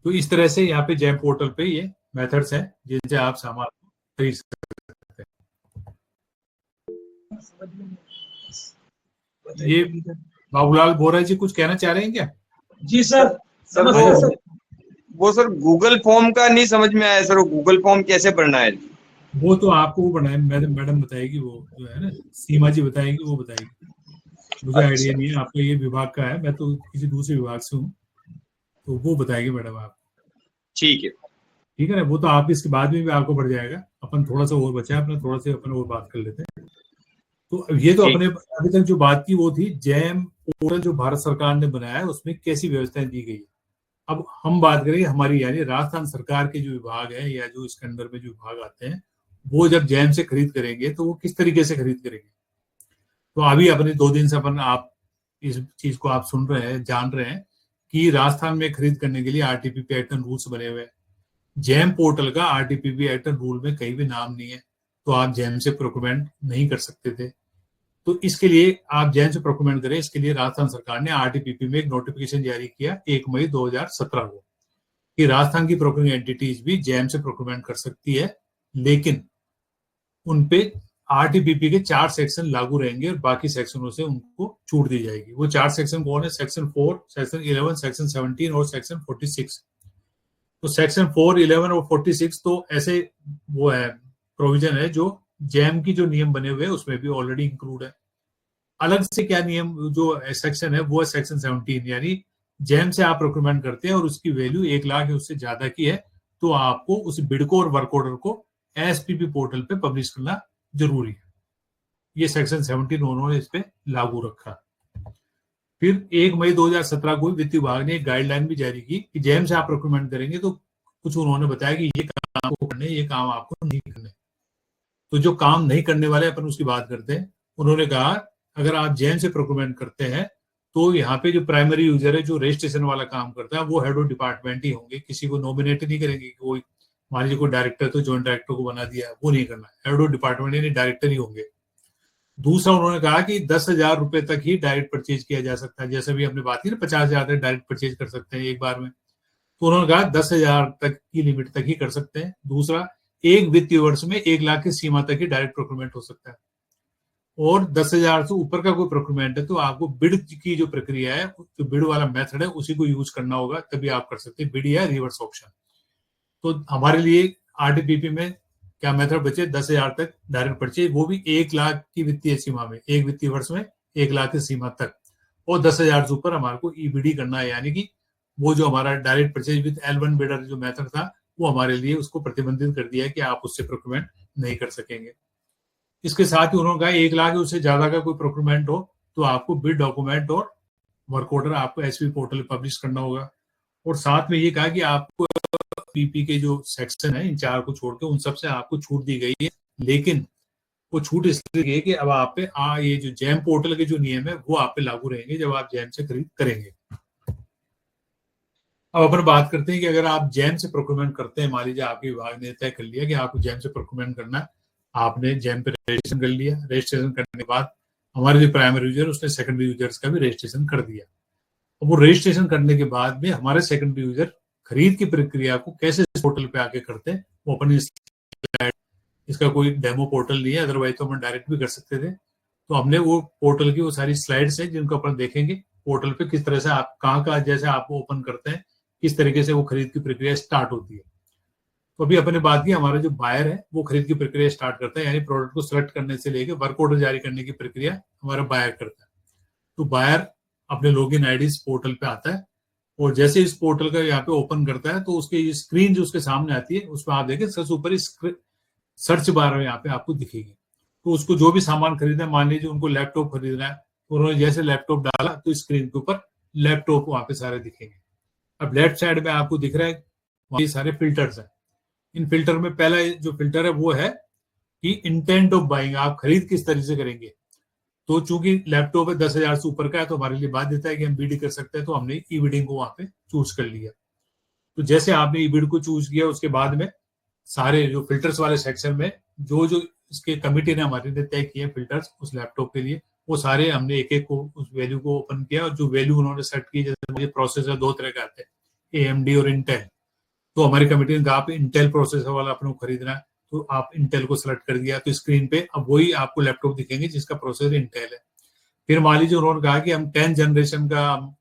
तो इस तरह से यहाँ पे जैम पोर्टल पे ये मेथड्स हैं जिनसे आप सामान खरीद सकते हैं। ये बाबूलाल बोरा जी कुछ कहना चाह रहे हैं क्या? जी सर, वो सर गूगल फॉर्म का नहीं समझ में आया सर, वो गूगल फॉर्म कैसे भरना है? वो तो आपको वो बनाए मैडम बताएगी, वो जो है ना सीमा जी बताएगी, वो बताएगी। मुझे अच्छा। आइडिया नहीं है आपका ये विभाग का है, मैं तो किसी दूसरे विभाग से हूँ, तो वो बताएंगे मैडम आप। ठीक है। ठीक है ना, वो तो आप इसके बाद में भी आपको बढ़ जाएगा। अपन थोड़ा सा और बचा है, अपना थोड़ा सा अपन और बात कर लेते हैं। तो ये तो ठीक। अपने अभी तक जो बात की वो थी जैम पोर्टल जो भारत सरकार ने बनाया है उसमें कैसी व्यवस्थाएं दी गई है। अब हम बात करेंगे हमारी यानी राजस्थान सरकार के जो विभाग है या जो इसके अंदर में जो विभाग आते हैं वो जब जैम से खरीद करेंगे तो वो किस तरीके से खरीद करेंगे। तो अभी अपने 2 दिन से अपन आप इस चीज को आप सुन रहे हैं, जान रहे हैं कि राजस्थान में खरीद करने के लिए आरटीपीपी एक्ट एंड रूल्स बने हुए हैं। जैम पोर्टल का आरटीपीपी एक्ट एंड रूल में कहीं भी नाम नहीं है, तो आप जैम से प्रोक्योरमेंट नहीं कर सकते थे। तो इसके लिए आप जैम से प्रोक्योरमेंट करें, इसके लिए राजस्थान सरकार ने आरटीपीपी में एक नोटिफिकेशन जारी किया 1 मई 2017 को कि राजस्थान की प्रोक्योरिंग एंटिटीज भी जैम से प्रोक्योरमेंट कर सकती है, लेकिन उनपे आरटीपीपी के 4 सेक्शन लागू रहेंगे और बाकी सेक्शनों से उनको छूट दी जाएगी। वो 4 सेक्शन कौन है? सेक्शन 4, सेक्शन 11, सेक्शन 17 और सेक्शन 46। तो सेक्शन 4, 11 और 46 तो ऐसे वो है प्रोविजन है जो जैम की जो नियम बने हुए हैं उसमें भी ऑलरेडी इंक्लूड है। अलग से क्या नियम जो सेक्शन है वो है सेक्शन 17, यानी जैम से आप प्रोक्योरमेंट करते हैं और उसकी वैल्यू 1 लाख या उससे ज्यादा की है तो आपको उस बिड को और वर्क ऑर्डर को एसपीपी पोर्टल पे पब्लिश करना जरूरी है। ये सेक्शन 17 उन्होंने इस पे लागू रखा। फिर 1 मई 2017 को वित्त विभाग ने एक गाइडलाइन भी जारी की कि जैम से आप प्रोक्योरमेंट करेंगे तो कुछ उन्होंने बताया कि ये काम आपको करने, ये काम आपको नहीं करने। तो जो काम नहीं करने वाले अपन उसकी बात करते हैं। उन्होंने कहा अगर आप जैम से प्रोक्योरमेंट करते हैं तो यहाँ पे जो प्राइमरी यूजर है जो रजिस्ट्रेशन वाला काम करता है वो हेड ऑफ डिपार्टमेंट ही होंगे, किसी को नॉमिनेट नहीं करेंगे। कोई मान लीजिए कोई डायरेक्टर तो जॉइंट डायरेक्टर को बना दिया, वो नहीं करना, हेड ऑफ डिपार्टमेंट यानी डायरेक्टर ही होंगे। दूसरा उन्होंने कहा कि 10,000 रुपए तक ही डायरेक्ट परचेज किया जा सकता है, जैसे भी हमने बात की ना 50,000 तक डायरेक्ट परचेज कर सकते हैं एक बार में, तो उन्होंने कहा 10,000 तक की लिमिट तक ही कर सकते हैं। दूसरा, एक वित्तीय वर्ष में 1 लाख की सीमा तक ही डायरेक्ट प्रोक्योरमेंट हो सकता है। और 10,000 से ऊपर का कोई प्रोक्योरमेंट है तो आपको बिड की जो प्रक्रिया है, जो बिड वाला मेथड है उसी को यूज करना होगा, तभी आप कर सकते हैं बिड या रिवर्स ऑप्शन। तो हमारे लिए आरटीपीपी में क्या मेथड बचे? 10,000 तक डायरेक्ट परचेज, वो भी 1 लाख की वित्तीय सीमा में, एक वित्तीय वर्ष में 1 लाख की सीमा तक। और 10,000 से ऊपर हमारे को ईबीडी करना है, यानी कि वो जो हमारा direct purchase with L1 bidder जो मेथड था वो हमारे लिए उसको प्रतिबंधित कर दिया है कि आप उससे प्रोक्योरमेंट नहीं कर सकेंगे। इसके साथ ही उन्होंने कहा 1 लाख उससे ज्यादा का कोई प्रोक्योरमेंट हो तो आपको बिड डॉक्यूमेंट और वर्क ऑर्डर आपको एसपी पोर्टल पर पब्लिश करना होगा। और साथ में ये कहा कि आपको पीपी के जो सेक्शन है इन 4 को छोड़ के उन सबसे आपको छूट दी गई है, लेकिन वो छूट इसलिए कि अब आप पे ये जो जैम पोर्टल के जो नियम है वो आप पे लागू रहेंगे जब आप जैम से खरीद करेंगे। अब अपन बात करते हैं कि अगर आप जैम से प्रोक्योरमेंट करते हैं, मान लीजिए आपके विभाग ने तय कर लिया कि आपको जैम से प्रोक्योरमेंट करना है, आपने जैम पे रजिस्ट्रेशन कर लिया, रजिस्ट्रेशन करने के बाद हमारे जो प्राइमरी यूजर उसने सेकेंडरी यूजर्स का भी रजिस्ट्रेशन कर दिया। अब वो रजिस्ट्रेशन करने के बाद में हमारे सेकेंडरी यूजर खरीद की प्रक्रिया को कैसे पोर्टल पे आके करते हैं वो अपन इसका कोई डेमो पोर्टल नहीं है, अदरवाइज तो अपन डायरेक्ट भी कर सकते थे। तो हमने वो पोर्टल की वो सारी स्लाइड्स हैं जिनको अपन देखेंगे पोर्टल पे किस तरह से आप कहाँ जैसे आप ओपन करते हैं किस तरीके से वो खरीद की प्रक्रिया स्टार्ट होती है। तो अभी अपने बात की हमारा जो बायर है वो खरीद की प्रक्रिया स्टार्ट करता है, यानी प्रोडक्ट को सिलेक्ट करने से लेकर वर्क ऑर्डर जारी करने की प्रक्रिया हमारा बायर करता है। तो बायर अपने लॉगिन आईडी इस पोर्टल पे आता है और जैसे इस पोर्टल का यहाँ पे ओपन करता है तो उसकी स्क्रीन जो उसके सामने आती है उसमें आप देखें सबसे ऊपर सर्च बार यहाँ पे आपको दिखेगी। तो उसको जो भी सामान खरीदना है, मान लीजिए उनको लैपटॉप खरीदना है, तो उन्होंने जैसे लैपटॉप डाला तो स्क्रीन के ऊपर लैपटॉप वहां पे सारे दिखेंगे। अब लेफ्ट साइड में आपको दिख रहा है वहां सारे फिल्टर्स हैं। इन फिल्टर में पहला जो फिल्टर है वो है कि इंटेंट ऑफ बाइंग, आप खरीद किस तरह से करेंगे। तो चूंकि लैपटॉप है 10,000 से ऊपर का है तो हमारे लिए बाध्यता है कि हम बीडी कर सकते हैं, तो हमने ई बिडिंग को वहां पे चूज कर लिया। तो जैसे आपने ई बिड को चूज किया उसके बाद में सारे जो फिल्टर्स वाले सेक्शन में जो जो इसके कमिटी ने हमारे लिए तय किए फिल्टर्स उस लैपटॉप के लिए, वो सारे हमने एक एक को उस वैल्यू को ओपन किया और जो वैल्यू उन्होंने सेट की, जैसे मुझे प्रोसेसर 2 तरह के आते हैं, AMD और इंटेल। तो हमारी कमिटी ने कहा आप इंटेल प्रोसेसर वाला अपने को खरीदना है तो आप इंटेल को सिलेक्ट कर दिया, तो स्क्रीन पे अब वही आपको लैपटॉप दिखेंगे जिसका प्रोसेसर इंटेल है। फिर मान लीजिए उन्होंने कहा कि हम 10 जनरेशन का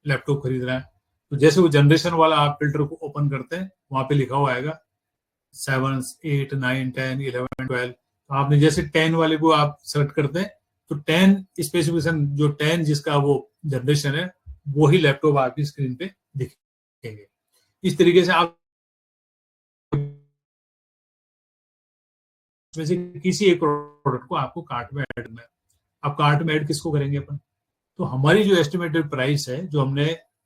लैपटॉप खरीद रहे हैं, तो जैसे वो जनरेशन वाला आप फिल्टर को ओपन करते हैं वहां पे लिखा हुआ आएगा 7, 8, 9, 10, 11, 12। तो आपने जैसे 10 वाले को आप सेलेक्ट करते हैं तो 10 स्पेसिफिकेशन, जो 10 जिसका वो जनरेशन है, वो ही लैपटॉप आपकी स्क्रीन पे दिखेंगे। इस तरीके से आप में से किसी एक प्रोडक्ट को आपको कार्ट में ऐड करना है। अब कार्ट में ऐड किसको करेंगे अपन? तो हमारी जो एस्टिमेटेड प्राइस है, जो हमने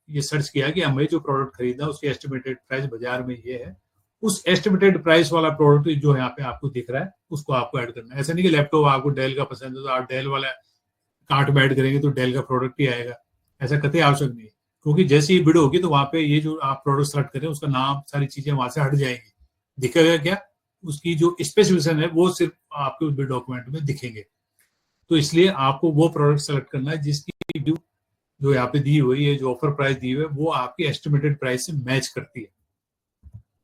ये सर्च किया कि हमें जो प्रोडक्ट खरीदना है उसकी एस्टिमेटेड प्राइस बाजार में ये है, उस एस्टिमेटेड प्राइस वाला प्रोडक्ट जो यहाँ पे आपको दिख रहा है उसको आपको ऐड करना है। ऐसा नहीं कि लैपटॉप आपको डेल का पसंद है तो आप डेल वाला कार्ट में ऐड करेंगे तो डेल का प्रोडक्ट ही आएगा, ऐसा कतई आवश्यक नहीं है। क्योंकि जैसे ही बिड होगी तो वहां पे ये जो आप प्रोडक्ट सेलेक्ट करें उसका नाम, सारी चीजें वहां से हट जाएंगी। दिखेगा क्या? उसकी जो स्पेसिफिकेशन है वो सिर्फ आपके बिड डॉक्यूमेंट में दिखेंगे। तो इसलिए आपको वो प्रोडक्ट सेलेक्ट करना है जिसकी जो यहाँ पे दी हुई है, जो ऑफर प्राइस दी हुई है, वो आपकी एस्टिमेटेड प्राइस से मैच करती है।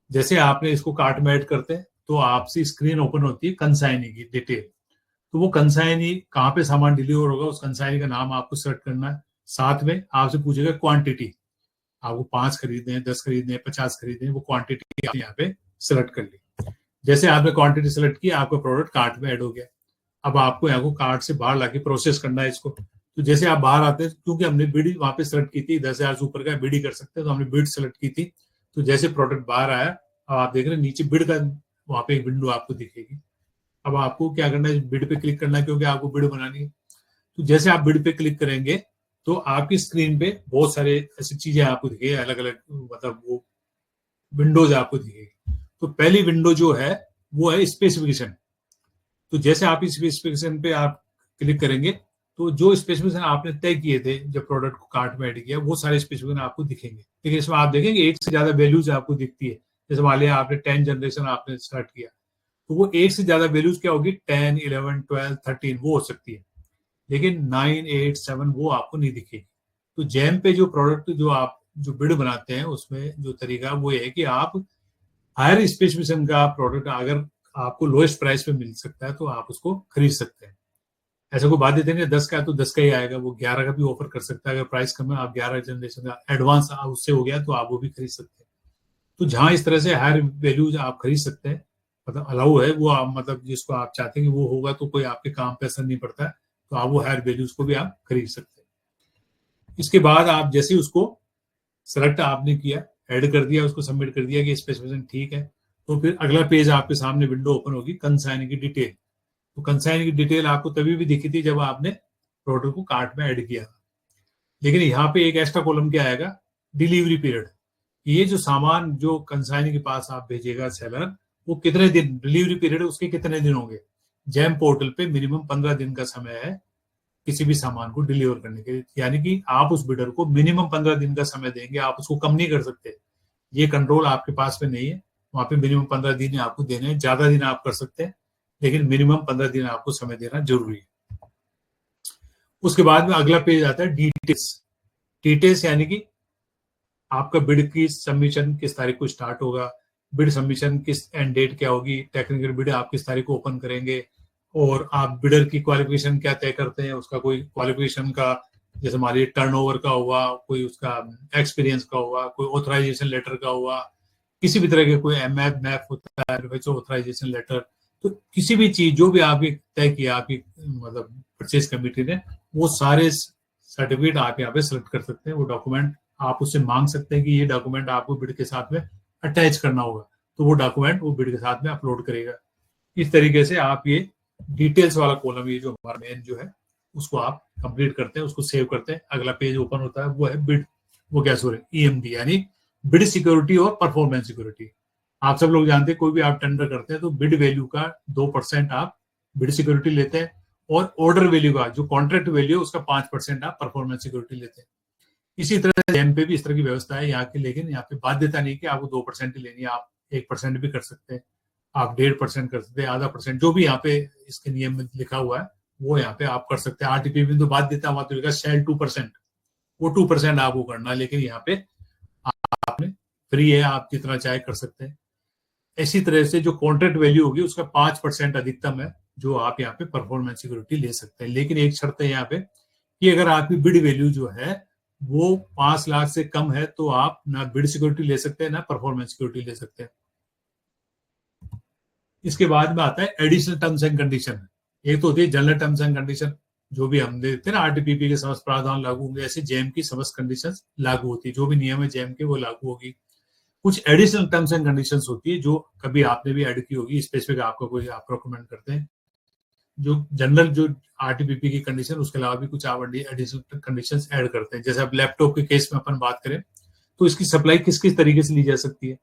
जैसे आपने इसको कार्ट में ऐड करते हैं तो आपसी स्क्रीन ओपन होती है कंसाइनी की डिटेल। तो वो कंसाइनी कहाँ पे सामान डिलीवर होगा, उस कंसाइनी का नाम आपको सेलेक्ट करना है। साथ में आपसे पूछेगा क्वांटिटी, आपको 5 खरीदने हैं, 10 खरीदने हैं, 50 खरीदने हैं, वो क्वांटिटी आपने यहाँ पे सेलेक्ट कर ली। जैसे आपने क्वांटिटी सेलेक्ट की, आपका प्रोडक्ट कार्ट में ऐड हो गया। अब आपको यहाँ को कार्ट से बाहर लाके प्रोसेस करना है इसको। तो जैसे आप बाहर आते हैं, क्योंकि हमने बिड वहां पे सेलेक्ट की थी, 10,000 से ऊपर का बिड ही कर सकते हैं, तो हमने बिड सेलेक्ट की थी। तो जैसे प्रोडक्ट बाहर आया, अब आप देख रहे हैं नीचे बिड का वहां पे एक विंडो आपको दिखेगी। अब आपको क्या करना है, बिड पे क्लिक करना है, क्योंकि आपको बिड बनानी है। तो जैसे आप बिड पे क्लिक करेंगे तो आपकी स्क्रीन पे बहुत सारे ऐसी चीजें आपको दिखेगी, अलग अलग मतलब वो विंडोज आपको दिखेगी। तो पहली विंडो जो है वो है स्पेसिफिकेशन। तो जैसे आप इस स्पेसिफिकेशन पे आप क्लिक करेंगे तो जो स्पेसिफिकेशन आपने तय किए थे जब प्रोडक्ट को कार्ट में ऐड किया, वो सारे स्पेसिफिकेशन आपको दिखेंगे। लेकिन इसमें आप देखेंगे एक से ज्यादा वैल्यूज आपको दिखती है। जैसे मान लिया आपने 10 जनरेशन आपने स्टार्ट किया, तो वो एक से ज्यादा वैल्यूज क्या होगी, 10, 11, 12, 13 वो हो सकती है, लेकिन 9, 8, 7 वो आपको नहीं दिखेगी। तो जैम पे जो प्रोडक्ट जो आप जो बिड बनाते हैं उसमें जो तरीका वो है कि आप हायर स्पेसिफिकेशन का प्रोडक्ट अगर आपको लोएस्ट प्राइस पे मिल सकता है तो आप उसको खरीद सकते हैं। ऐसा कोई बात देते नहीं 10 का है तो 10 का ही आएगा, वो 11 का भी ऑफर कर सकता है। अगर प्राइस कम है, आप 11 जनरेशन का एडवांस उससे हो गया तो आप वो भी खरीद सकते हैं। तो जहां इस तरह से हायर वैल्यूज आप खरीद सकते हैं, मतलब अलाउ है वो, आप मतलब जिसको आप चाहते हैं कि वो होगा तो कोई आपके काम पे असर नहीं पड़ता है, तो आप वो हायर वैल्यूज को भी आप खरीद सकते हैं। इसके बाद आप जैसे उसको सेलेक्ट आपने किया, ऐड कर दिया, उसको सबमिट कर दिया कि स्पेसिफिकेशन ठीक है, तो फिर अगला पेज आपके सामने विंडो ओपन होगी कंसाइनी की डिटेल। तो कंसाइनी की डिटेल आपको तभी भी दिखी थी जब आपने प्रोडक्ट को कार्ट में ऐड किया। लेकिन यहाँ पे एक एक्स्ट्रा कॉलम क्या आएगा, डिलीवरी पीरियड। ये जो सामान जो कंसाइनी के पास आप भेजेगा सेलर, वो कितने दिन डिलीवरी पीरियड, उसके कितने दिन होंगे। जैम पोर्टल पे मिनिमम 15 दिन का समय है किसी भी सामान को डिलीवर करने के लिए, यानी कि आप उस बिडर को मिनिमम 15 दिन का समय देंगे, आप उसको कम नहीं कर सकते। ये कंट्रोल आपके पास में नहीं है, वहां पे मिनिमम 15 दिन आपको देने हैं। ज्यादा दिन आप कर सकते हैं लेकिन मिनिमम 15 दिन आपको समय देना जरूरी है। उसके बाद में अगला पेज आता है डिटेल्स। डिटेल्स यानी कि आपका बिड की सबमिशन किस तारीख को स्टार्ट होगा, बिड सबमिशन किस एंड डेट क्या होगी, टेक्निकल बिड आप किस तारीख को ओपन करेंगे, और आप बिडर की क्वालिफिकेशन क्या तय करते हैं। उसका कोई क्वालिफिकेशन का, जैसे मान लीजिए टर्नओवर का हुआ, कोई उसका एक्सपीरियंस का हुआ, कोई ऑथराइजेशन लेटर का हुआ, किसी भी तरह के कोई मैप होता है, ऑथराइजेशन लेटर, तो किसी भी चीज जो भी आपकी तय किया आपकी मतलब परचेज कमेटी ने, वो सारे सर्टिफिकेट आप यहाँ पे सिलेक्ट कर सकते हैं। वो डॉक्यूमेंट आप उससे मांग सकते हैं कि ये डॉक्यूमेंट आपको बिड के साथ में अटैच करना होगा, तो वो डॉक्यूमेंट वो बिड के साथ में अपलोड करेगा। इस तरीके से आप ये डिटेल्स वाला कॉलम, ये जो हमारा मेन जो है, उसको आप कंप्लीट करते हैं, उसको सेव करते हैं। अगला पेज ओपन होता है, वो है बिड, वो क्या EMD यानी बिड सिक्योरिटी और परफॉर्मेंस सिक्योरिटी। आप सब लोग जानते हैं कोई भी आप टेंडर करते हैं तो बिड वैल्यू का 2% आप बिड सिक्योरिटी लेते हैं, और ऑर्डर वैल्यू का जो कॉन्ट्रैक्ट वैल्यू है उसका 5% आप परफॉर्मेंस सिक्योरिटी लेते हैं। इसी तरह से जैम पे भी इस तरह की व्यवस्था है यहाँ की, लेकिन यहाँ पे बाध्यता नहीं कि आपको 2% ही लेनी है, आप 1% भी कर सकते हैं, आप 1.5% कर सकते हैं, आधा % जो भी यहाँ पे इसके नियम में लिखा हुआ है वो यहाँ पे आप कर सकते हैं। RTP में तो बाध्यता वहां तो लिखा शेल 2%, वो 2% आपको करना, लेकिन यहाँ पे आपने फ्री है, आप जितना चाहे कर सकते हैं। इसी तरह से जो कॉन्ट्रैक्ट वैल्यू होगी उसका 5% अधिकतम है जो आप यहाँ पे परफॉर्मेंस सिक्योरिटी ले सकते हैं। लेकिन एक शर्त है यहाँ पे कि अगर आपकी बिड वैल्यू जो है वो 5 लाख से कम है तो आप ना बिड सिक्योरिटी ले सकते हैं ना परफॉर्मेंस सिक्योरिटी ले सकते हैं। इसके बाद में आता है एडिशनल टर्म्स एंड कंडीशन। एक तो होती है जनरल टर्म्स एंड कंडीशन, जो भी हम देते हैं ना आरटीपीपी के समस्त प्रावधान लागू होंगे, ऐसे जेम की समस्त कंडीशंस लागू होती है। जो भी नियम है जेम के वो लागू होगी। कुछ एडिशनल टर्म्स एंड कंडीशंस होती है जो कभी आपने भी ऐड की होगी, स्पेसिफिक आपका कोई आप रिकमेंड करते हैं। जो जनरल जो आरटीपीपी की कंडीशन, उसके अलावा भी कुछ आप एडिशनल कंडीशंस ऐड करते हैं। जैसे अब लैपटॉप के केस में अपन बात करें तो इसकी सप्लाई किस किस तरीके से ली जा सकती है।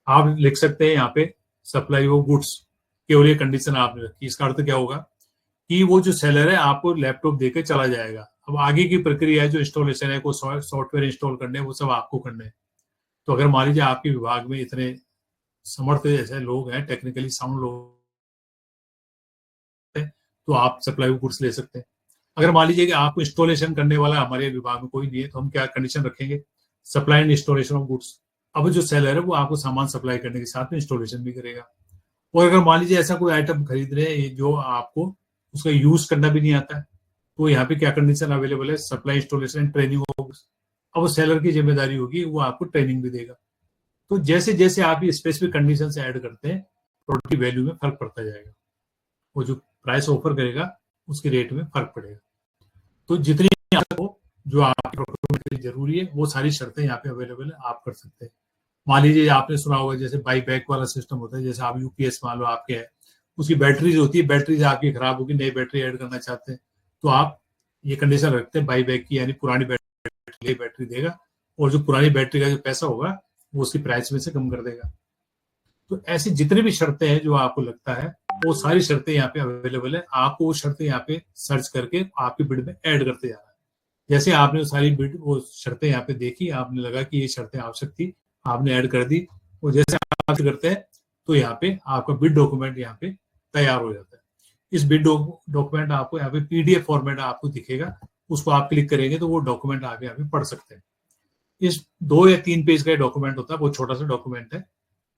आप लिख सकते हैं यहाँ पे सप्लाई ऑफ गुड्स, केवल ये कंडीशन आपने रखी। इसका अर्थ क्या होगा कि वो जो सेलर है आपको लैपटॉप देकर चला जाएगा। अब आगे की प्रक्रिया है जो इंस्टॉलेशन है, को सॉफ्टवेयर इंस्टॉल करने, वो सब आपको करने हैं। तो अगर मान लीजिए आपके विभाग में इतने समर्थ ऐसे लोग हैं, टेक्निकली साउंड लोग, तो आप सप्लाई ऑफ गुड्स ले सकते हैं। अगर मान लीजिए कि आपको इंस्टॉलेशन करने वाला हमारे विभाग में कोई नहीं है, तो हम क्या कंडीशन रखेंगे, supply and installation of goods. अब जो सेलर है वो आपको सामान सप्लाई करने के साथ में इंस्टॉलेशन भी करेगा। और अगर मान लीजिए ऐसा कोई आइटम खरीद रहे हैं जो आपको उसका यूज करना भी नहीं आता है, तो यहाँ पे क्या कंडीशन अवेलेबल है, supply installation and training of goods. अब सेलर की जिम्मेदारी होगी, वो आपको ट्रेनिंग भी देगा। तो जैसे जैसे आप ये स्पेसिफिक कंडीशन से ऐड करते हैं, प्रोडक्ट की वैल्यू में फर्क पड़ता जाएगा। वो जो प्राइस ऑफर करेगा उसके रेट में फर्क पड़ेगा। तो जितनी जो आपकी प्रोक्योरमेंट के लिए जरूरी है वो सारी शर्तें यहाँ पे अवेलेबल है, आप कर सकते हैं। मान लीजिए आपने सुना होगा जैसे बाई बैक वाला सिस्टम होता है। जैसे आप यूपीएस मान लो आपके है, उसकी बैटरीज होती है, बैटरीज आपकी खराब होगी, नई बैटरी ऐड करना चाहते हैं, तो आप ये कंडीशन रखते हैं बाई बैक की, यानी पुरानी बैटरी देगा और जो पुरानी बैटरी का जो पैसा होगा वो उसकी प्राइस में से कम कर देगा। तो ऐसी जितनी भी शर्तें हैं जो आपको लगता है, वो सारी शर्तें यहाँ पे अवेलेबल है। आपको वो शर्तें यहाँ पे सर्च करके आपकी बिड में ऐड करते जाना है। जैसे आपने वो सारी बिड वो शर्तें यहाँ पे देखी, आपने लगा कि ये शर्तें आवश्यक थी, आपने ऐड कर दी, और जैसे आप करते हैं तो यहाँ पे आपका बिड डॉक्यूमेंट यहाँ पे तैयार हो जाता है। इस बिड डॉक्यूमेंट आपको यहाँ पे पीडीएफ फॉर्मेट आपको दिखेगा, उसको आप क्लिक करेंगे तो वो डॉक्यूमेंट आप यहाँ पे पढ़ सकते हैं। इस 2 या 3 पेज का डॉक्यूमेंट होता है, बहुत छोटा सा डॉक्यूमेंट है।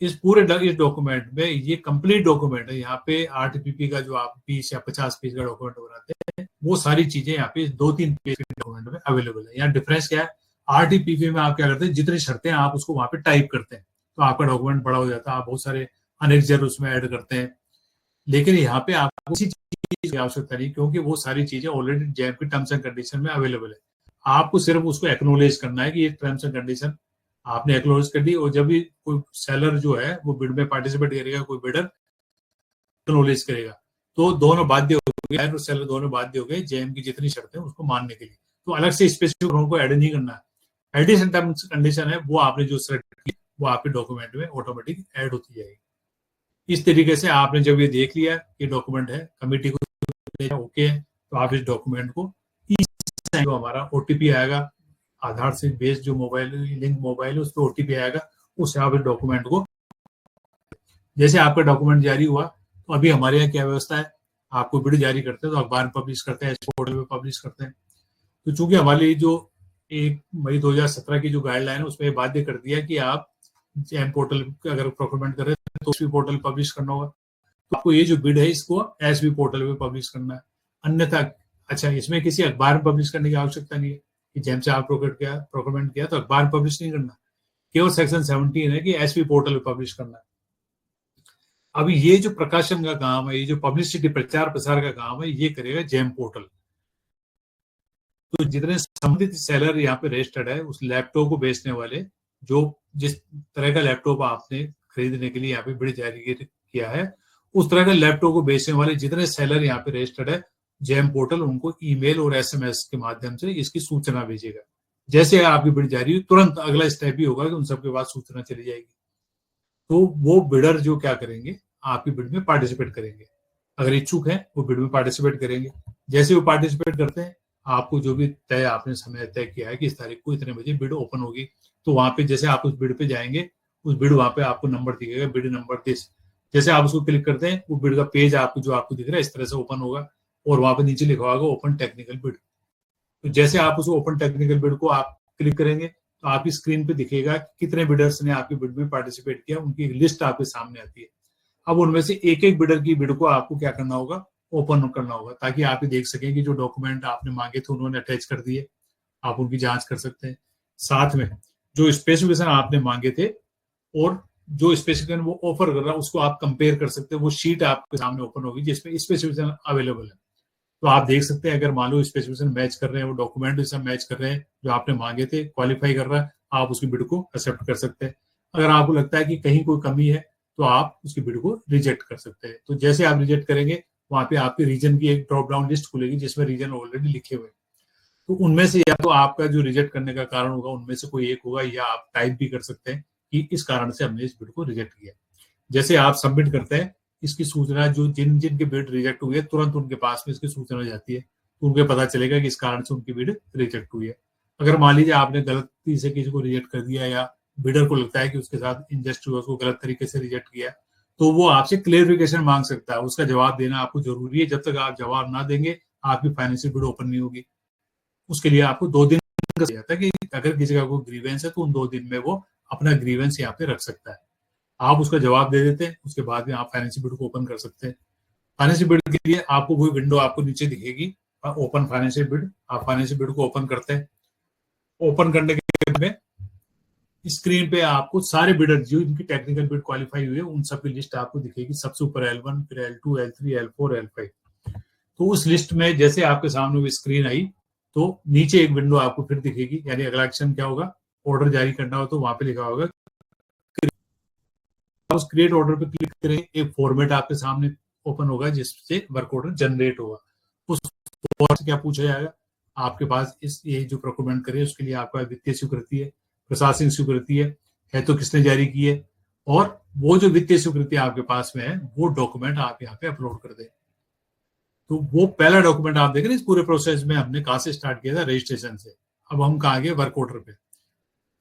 इस पूरे इस डॉक्यूमेंट में ये कंप्लीट डॉक्यूमेंट है। यहाँ पे आरटीपीपी का जो आप 20 या 50 पेज का डॉक्यूमेंट बनाते हैं, वो सारी चीजें यहाँ पे 2-3 पेज के डॉक्यूमेंट में अवेलेबल है। यहाँ डिफरेंस क्या है, आरटीपीपी में आप क्या करते हैं, जितनी शर्तें आप उसको वहां पे टाइप करते हैं तो आपका डॉक्यूमेंट बड़ा हो जाता है, आप बहुत सारे अनेक्जर उसमें ऐड करते हैं। लेकिन यहाँ पे आपको किसी चीज की आवश्यकता नहीं, क्योंकि वो सारी चीजें ऑलरेडी जेम की टर्म्स एंड कंडीशन में अवेलेबल है। आपको सिर्फ उसको एक्नोलेज करना है कि ये टर्म्स एंड कंडीशन आपने एक्नोलेज कर दी, और जब भी कोई सेलर जो है वो बिड में पार्टिसिपेट करेगा, कोई बिडर एक्नोलेज करेगा, तो दोनों बाध्य हो गए और सेलर दोनों बाध्य हो गए जेम की जितनी शर्तें उसको मानने के लिए। तो अलग से स्पेसिफिक को ऐड नहीं करना है। एडिशन टर्म्स कंडीशन है वो आपने जो सेलेक्ट की वो आपके डॉक्यूमेंट में ऑटोमेटिक ऐड होती जाएगी। इस तरीके से आपने जब ये देख लिया कि डॉक्यूमेंट है, कमेटी को ओके है, तो आप इस डॉक्यूमेंट को जो हमारा ओटीपी आएगा, आधार से बेस्ड जो मोबाइल लिंक मोबाइल है उस पर ओटीपी आएगा, उससे आप इस डॉक्यूमेंट को, जैसे आपका डॉक्यूमेंट जारी हुआ तो अभी हमारे यहाँ क्या व्यवस्था है, आपको बिड जारी करते हैं तो अखबार में पब्लिश करते हैं, पोर्टल में पब्लिश करते हैं। तो चूंकि हमारे लिए जो 1 मई 2017 की जो गाइडलाइन है उसमें बाध्य कर दिया कि आप जेम पोर्टल अगर प्रोक्योरमेंट कर रहे हैं तो एसबी पोर्टल पब्लिश करना होगा। तो आपको ये जो बिड है इसको एसबी पोर्टल में पब्लिश करना है, अन्यथा अच्छा इसमें किसी अखबार में पब्लिश करने की आवश्यकता नहीं है कि जेम से आप प्रोक्योरमेंट किया तो अखबार में पब्लिश नहीं करना, केवल सेक्शन 17 है कि एसबी पोर्टल में पब्लिश करना है। अभी ये जो प्रकाशन का काम है, ये जो पब्लिसिटी प्रचार प्रसार का काम है, ये करेगा जेम पोर्टल। तो जितने संबंधित सेलर यहाँ पे रजिस्टर्ड है, उस लैपटॉप को बेचने वाले, जो जिस तरह का लैपटॉप आपने खरीदने के लिए यहाँ पे बिड जारी किया है, उस तरह का लैपटॉप को बेचने वाले जितने सेलर यहाँ पे रजिस्टर्ड है, जेम पोर्टल उनको ईमेल और एसएमएस के माध्यम से इसकी सूचना भेजेगा। जैसे आपकी बिड जारी हुई तुरंत अगला स्टेप ही होगा कि उन सबके पास सूचना चली जाएगी। तो वो बिडर जो क्या करेंगे, आपकी बिड में पार्टिसिपेट करेंगे, अगर इच्छुक है वो बिड में पार्टिसिपेट करेंगे। जैसे वो पार्टिसिपेट करते हैं, आपको जो भी तय आपने समय तय किया है कि इस तारीख को इतने बजे बिड ओपन होगी, तो वहां पे जैसे आप उस बिड पे जाएंगे, उस बिड वहां पे आपको नंबर दिखेगा, बिड नंबर दिस। जैसे आप उसको क्लिक करते हैं, वो बिड का पेज आपको जो आपको दिख रहा है इस तरह से ओपन होगा, और वहां पे नीचे लिखा होगा ओपन टेक्निकल बिड। तो जैसे आप उस ओपन टेक्निकल बिड को आप क्लिक करेंगे तो आपकी स्क्रीन पे दिखेगा कितने बिडर्स ने आपकी बिड में पार्टिसिपेट किया, उनकी लिस्ट आपके सामने आती है। अब उनमें से एक एक बिडर की बिड को आपको क्या करना होगा, ओपन करना होगा, ताकि आप ये देख सकें कि जो डॉक्यूमेंट आपने मांगे थे उन्होंने अटैच कर दिए, आप उनकी जांच कर सकते हैं। साथ में जो स्पेसिफिकेशन आपने मांगे थे और जो स्पेसिफिकेशन वो ऑफर कर रहा है उसको आप कंपेयर कर सकते हैं। वो शीट आपके सामने ओपन होगी जिसमें स्पेसिफिकेशन अवेलेबल है। तो आप देख सकते हैं अगर मान लो स्पेसिफिकेशन मैच कर रहे हैं, वो डॉक्यूमेंट भी सब मैच कर रहे हैं जो आपने मांगे थे, क्वालिफाई कर रहा है, आप उसकी बिड को एक्सेप्ट कर सकते हैं। अगर आपको लगता है कि कहीं कोई कमी है तो आप उसकी बिड को रिजेक्ट कर सकते हैं। तो जैसे आप रिजेक्ट करेंगे वहां पे आपके रीजन की एक ड्रॉप डाउन लिस्ट खुलेगी जिसमें रीजन ऑलरेडी लिखे हुए हैं। तो उनमें से या तो आपका जो रिजेक्ट करने का कारण होगा उनमें से कोई एक होगा, या आप टाइप भी कर सकते हैं कि इस कारण से हमने इस बिड को रिजेक्ट किया। जैसे आप सबमिट करते हैं, इसकी सूचना जो जिन जिन की बिड रिजेक्ट हुई है तुरंत उनके पास में इसकी सूचना जाती है, तो उनको पता चलेगा कि इस कारण से उनकी बिड रिजेक्ट हुई है। अगर मान लीजिए आपने गलती से किसी को रिजेक्ट कर दिया या बिडर को लगता है कि उसके साथ इंजस्ट हुआ, उसको गलत तरीके से रिजेक्ट किया, तो वो आपसे क्लेरिफिकेशन मांग सकता है। उसका जवाब देना आपको जरूरी है। जब तक आप जवाब ना देंगे आपकी फाइनेंशियल बिड ओपन नहीं होगी। उसके लिए आपको 2 दिन का जाता है कि अगर किसी का कोई ग्रीवेंस है तो उन 2 दिन में वो अपना ग्रीवेंस यहाँ पे रख सकता है। आप उसका जवाब दे देते हैं, उसके बाद में आप फाइनेंशियल बिड को ओपन कर सकते हैं। फाइनेंशियल बिड के लिए आपको वही विंडो आपको नीचे दिखेगी, ओपन फाइनेंशियल बिड। आप फाइनेंशियल बिड को ओपन करते हैं। ओपन करने के बाद में स्क्रीन पे आपको सारे बिडर जो इनकी टेक्निकल बिड क्वालिफाई हुई है उन सबकी लिस्ट आपको दिखेगी। सबसे ऊपर L1, फिर L2, L3, L4, L5। तो उस लिस्ट में जैसे आपके सामने वो स्क्रीन आई तो नीचे एक विंडो आपको फिर दिखेगी, यानी अगला एक्शन क्या होगा, ऑर्डर जारी करना हो तो वहां पे लिखा होगा उस क्रिएट ऑर्डर पे क्लिक करें, एक फॉर्मेट आपके सामने ओपन होगा जिससे वर्क ऑर्डर जनरेट होगा। उस फॉर्मेट से क्या पूछा जाएगा, आपके पास इस ये जो प्रोक्योरमेंट करे उसके लिए आपका वित्तीय स्वीकृति है, प्रशासनिक स्वीकृति है तो किसने जारी की है, और वो जो वित्तीय स्वीकृति आपके पास में है वो डॉक्यूमेंट आप यहाँ पे अपलोड कर दें। तो वो पहला डॉक्यूमेंट आप देख रहे हैं। इस पूरे प्रोसेस में हमने कहाँ से स्टार्ट किया था, रजिस्ट्रेशन से। अब हम कहाँ गए, वर्क ऑर्डर पे।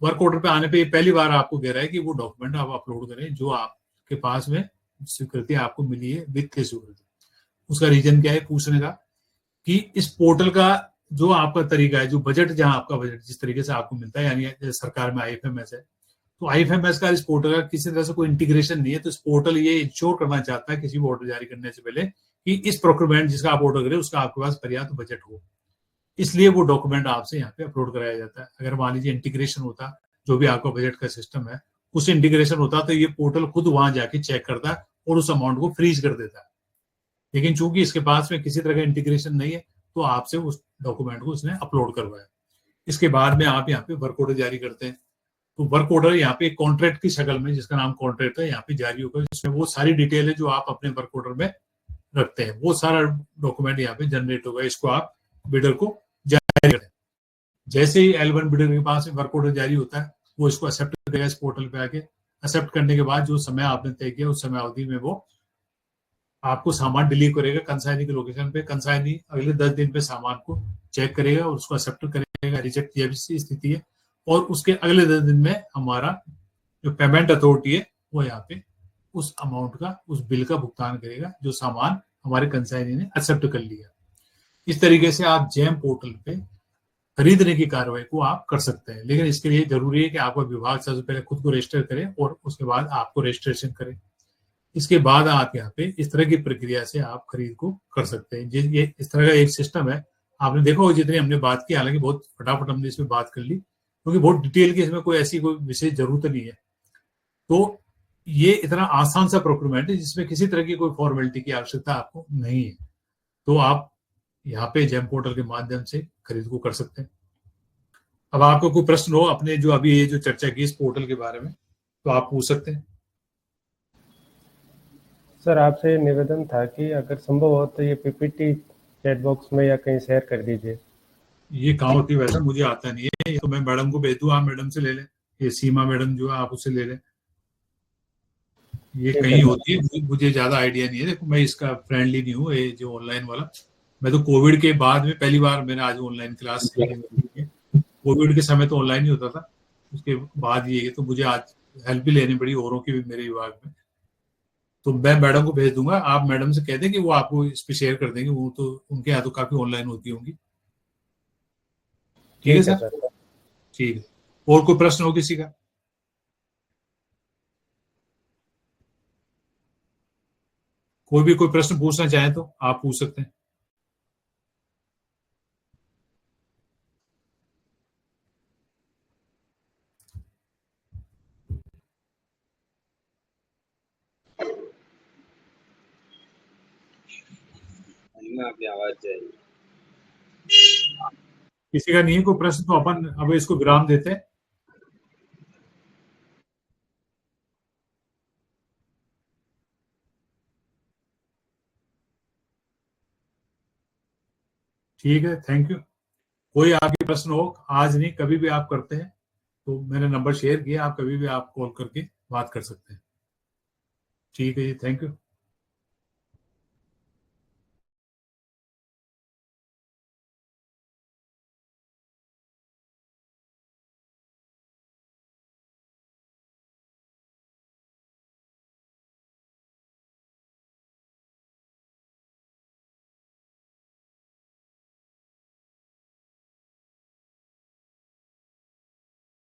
वर्क ऑर्डर पे आने पे पहली बार आपको कह रहा है कि वो डॉक्यूमेंट आप अपलोड करें जो आपके पास में स्वीकृति आपको मिली है, वित्तीय स्वीकृति। उसका रीजन क्या है पूछने का, कि इस पोर्टल का जो आपका तरीका है, जो बजट, जहां आपका बजट जिस तरीके से आपको मिलता है, यानी सरकार में IFMS है, तो IFMS का इस पोर्टल का किसी तरह से कोई इंटीग्रेशन नहीं है। तो इस पोर्टल ये इंश्योर करना चाहता है किसी भी ऑर्डर जारी करने से पहले कि इस प्रोक्योरमेंट जिसका आप ऑर्डर करें उसका आपके पास पर्याप्त बजट हो। इसलिए वो डॉक्यूमेंट आपसे यहाँ पे अपलोड कराया जाता है। अगर मान लीजिए इंटीग्रेशन होता, जो भी आपका बजट का सिस्टम है उस इंटीग्रेशन होता, तो ये पोर्टल खुद वहां जाके चेक करता है और उस अमाउंट को फ्रीज कर देता है। लेकिन चूंकि इसके पास में किसी तरह का इंटीग्रेशन नहीं है तो आपसे उस डॉक्यूमेंट को उसने अपलोड करवाया। इसके बाद में आप यहाँ पे वर्क ऑर्डर जारी करते हैं। तो वर्क ऑर्डर यहाँ पे कॉन्ट्रैक्ट की शक्ल में, जिसका नाम कॉन्ट्रैक्ट है, यहाँ पे जारी होगा, जिसमें वो सारी डिटेल है जो आप अपने वर्क ऑर्डर में रखते हैं, वो सारा डॉक्यूमेंट यहाँ पे जनरेट होगा। इसको आप बिडर को जारी करें। जैसे ही L1 बिडर के पास वर्क ऑर्डर जारी होता है वो इसको एक्सेप्ट करेगा इस पोर्टल पे आके। एक्सेप्ट करने के बाद जो समय आपने तय किया उस समय अवधि में वो आपको सामान डिलीवर करेगा कंसाइनी की लोकेशन पे। कंसाइनी अगले 10 दिन पे सामान को चेक करेगा और उसको एक्सेप्ट करेगा, रिजेक्ट किया भी स्थिति है, और उसके अगले 10 दिन में हमारा जो पेमेंट अथॉरिटी है वो यहाँ पे उस अमाउंट का, उस बिल का भुगतान करेगा जो सामान हमारे कंसाइनी ने एक्सेप्ट कर लिया। इस तरीके से आप जेम पोर्टल पे खरीदने की कार्रवाई को आप कर सकते हैं। लेकिन इसके लिए जरूरी है कि आपका विभाग सबसे पहले खुद को रजिस्टर करे और उसके बाद आपको रजिस्ट्रेशन करें। इसके बाद आप यहाँ पे इस तरह की प्रक्रिया से आप खरीद को कर सकते हैं। ये इस तरह का एक सिस्टम है। आपने देखा हो जितनी हमने बात की, हालांकि बहुत फटाफट हमने इसमें बात कर ली क्योंकि बहुत डिटेल की इसमें कोई ऐसी कोई विशेष जरूरत नहीं है। तो ये इतना आसान सा प्रोक्योरमेंट है जिसमें किसी तरह की कोई फॉर्मेलिटी की आवश्यकता आपको नहीं है। तो आप यहाँ पे जेम पोर्टल के माध्यम से खरीद को कर सकते हैं। अब आपको कोई प्रश्न हो अपने जो अभी ये जो चर्चा की इस पोर्टल के बारे में तो आप पूछ सकते हैं। सर आपसे निवेदन था कि अगर संभव हो तो ये PPT चैट बॉक्स में या कहीं शेयर कर दीजिए। ये कहाँ होती है वैसे मुझे आता नहीं है, तो मैं मैडम को भेज दूँ, आप मैडम से ले लें। ये सीमा मैडम जो है आप उससे ले लें। ये कहीं होती है, मुझे ज्यादा आइडिया नहीं है। देखो मैं इसका फ्रेंडली नहीं हूँ ये जो ऑनलाइन वाला। मैं तो कोविड के बाद में पहली बार मैंने आज ऑनलाइन क्लास कोविड के समय तो ऑनलाइन ही होता था, उसके बाद ये तो मुझे आज हेल्प भी लेनी पड़ी औरों की भी मेरे विभाग में। तो मैं मैडम को भेज दूंगा, आप मैडम से कह दें कि वो आपको इस पे शेयर कर देंगे। वो तो उनके यहाँ तो काफी ऑनलाइन होती होंगी। ठीक है सर, ठीक है। और कोई प्रश्न हो किसी का? कोई भी कोई प्रश्न पूछना चाहे तो आप पूछ सकते हैं। में आपकी आवाज जाएगी। किसी का नहीं है कोई प्रश्न तो अपन अब इसको विराम देते हैं। ठीक है, थैंक यू। कोई आपके प्रश्न हो, आज नहीं कभी भी आप करते हैं तो मैंने नंबर शेयर किया, आप कभी भी आप कॉल करके बात कर सकते हैं। ठीक है जी, थैंक यू।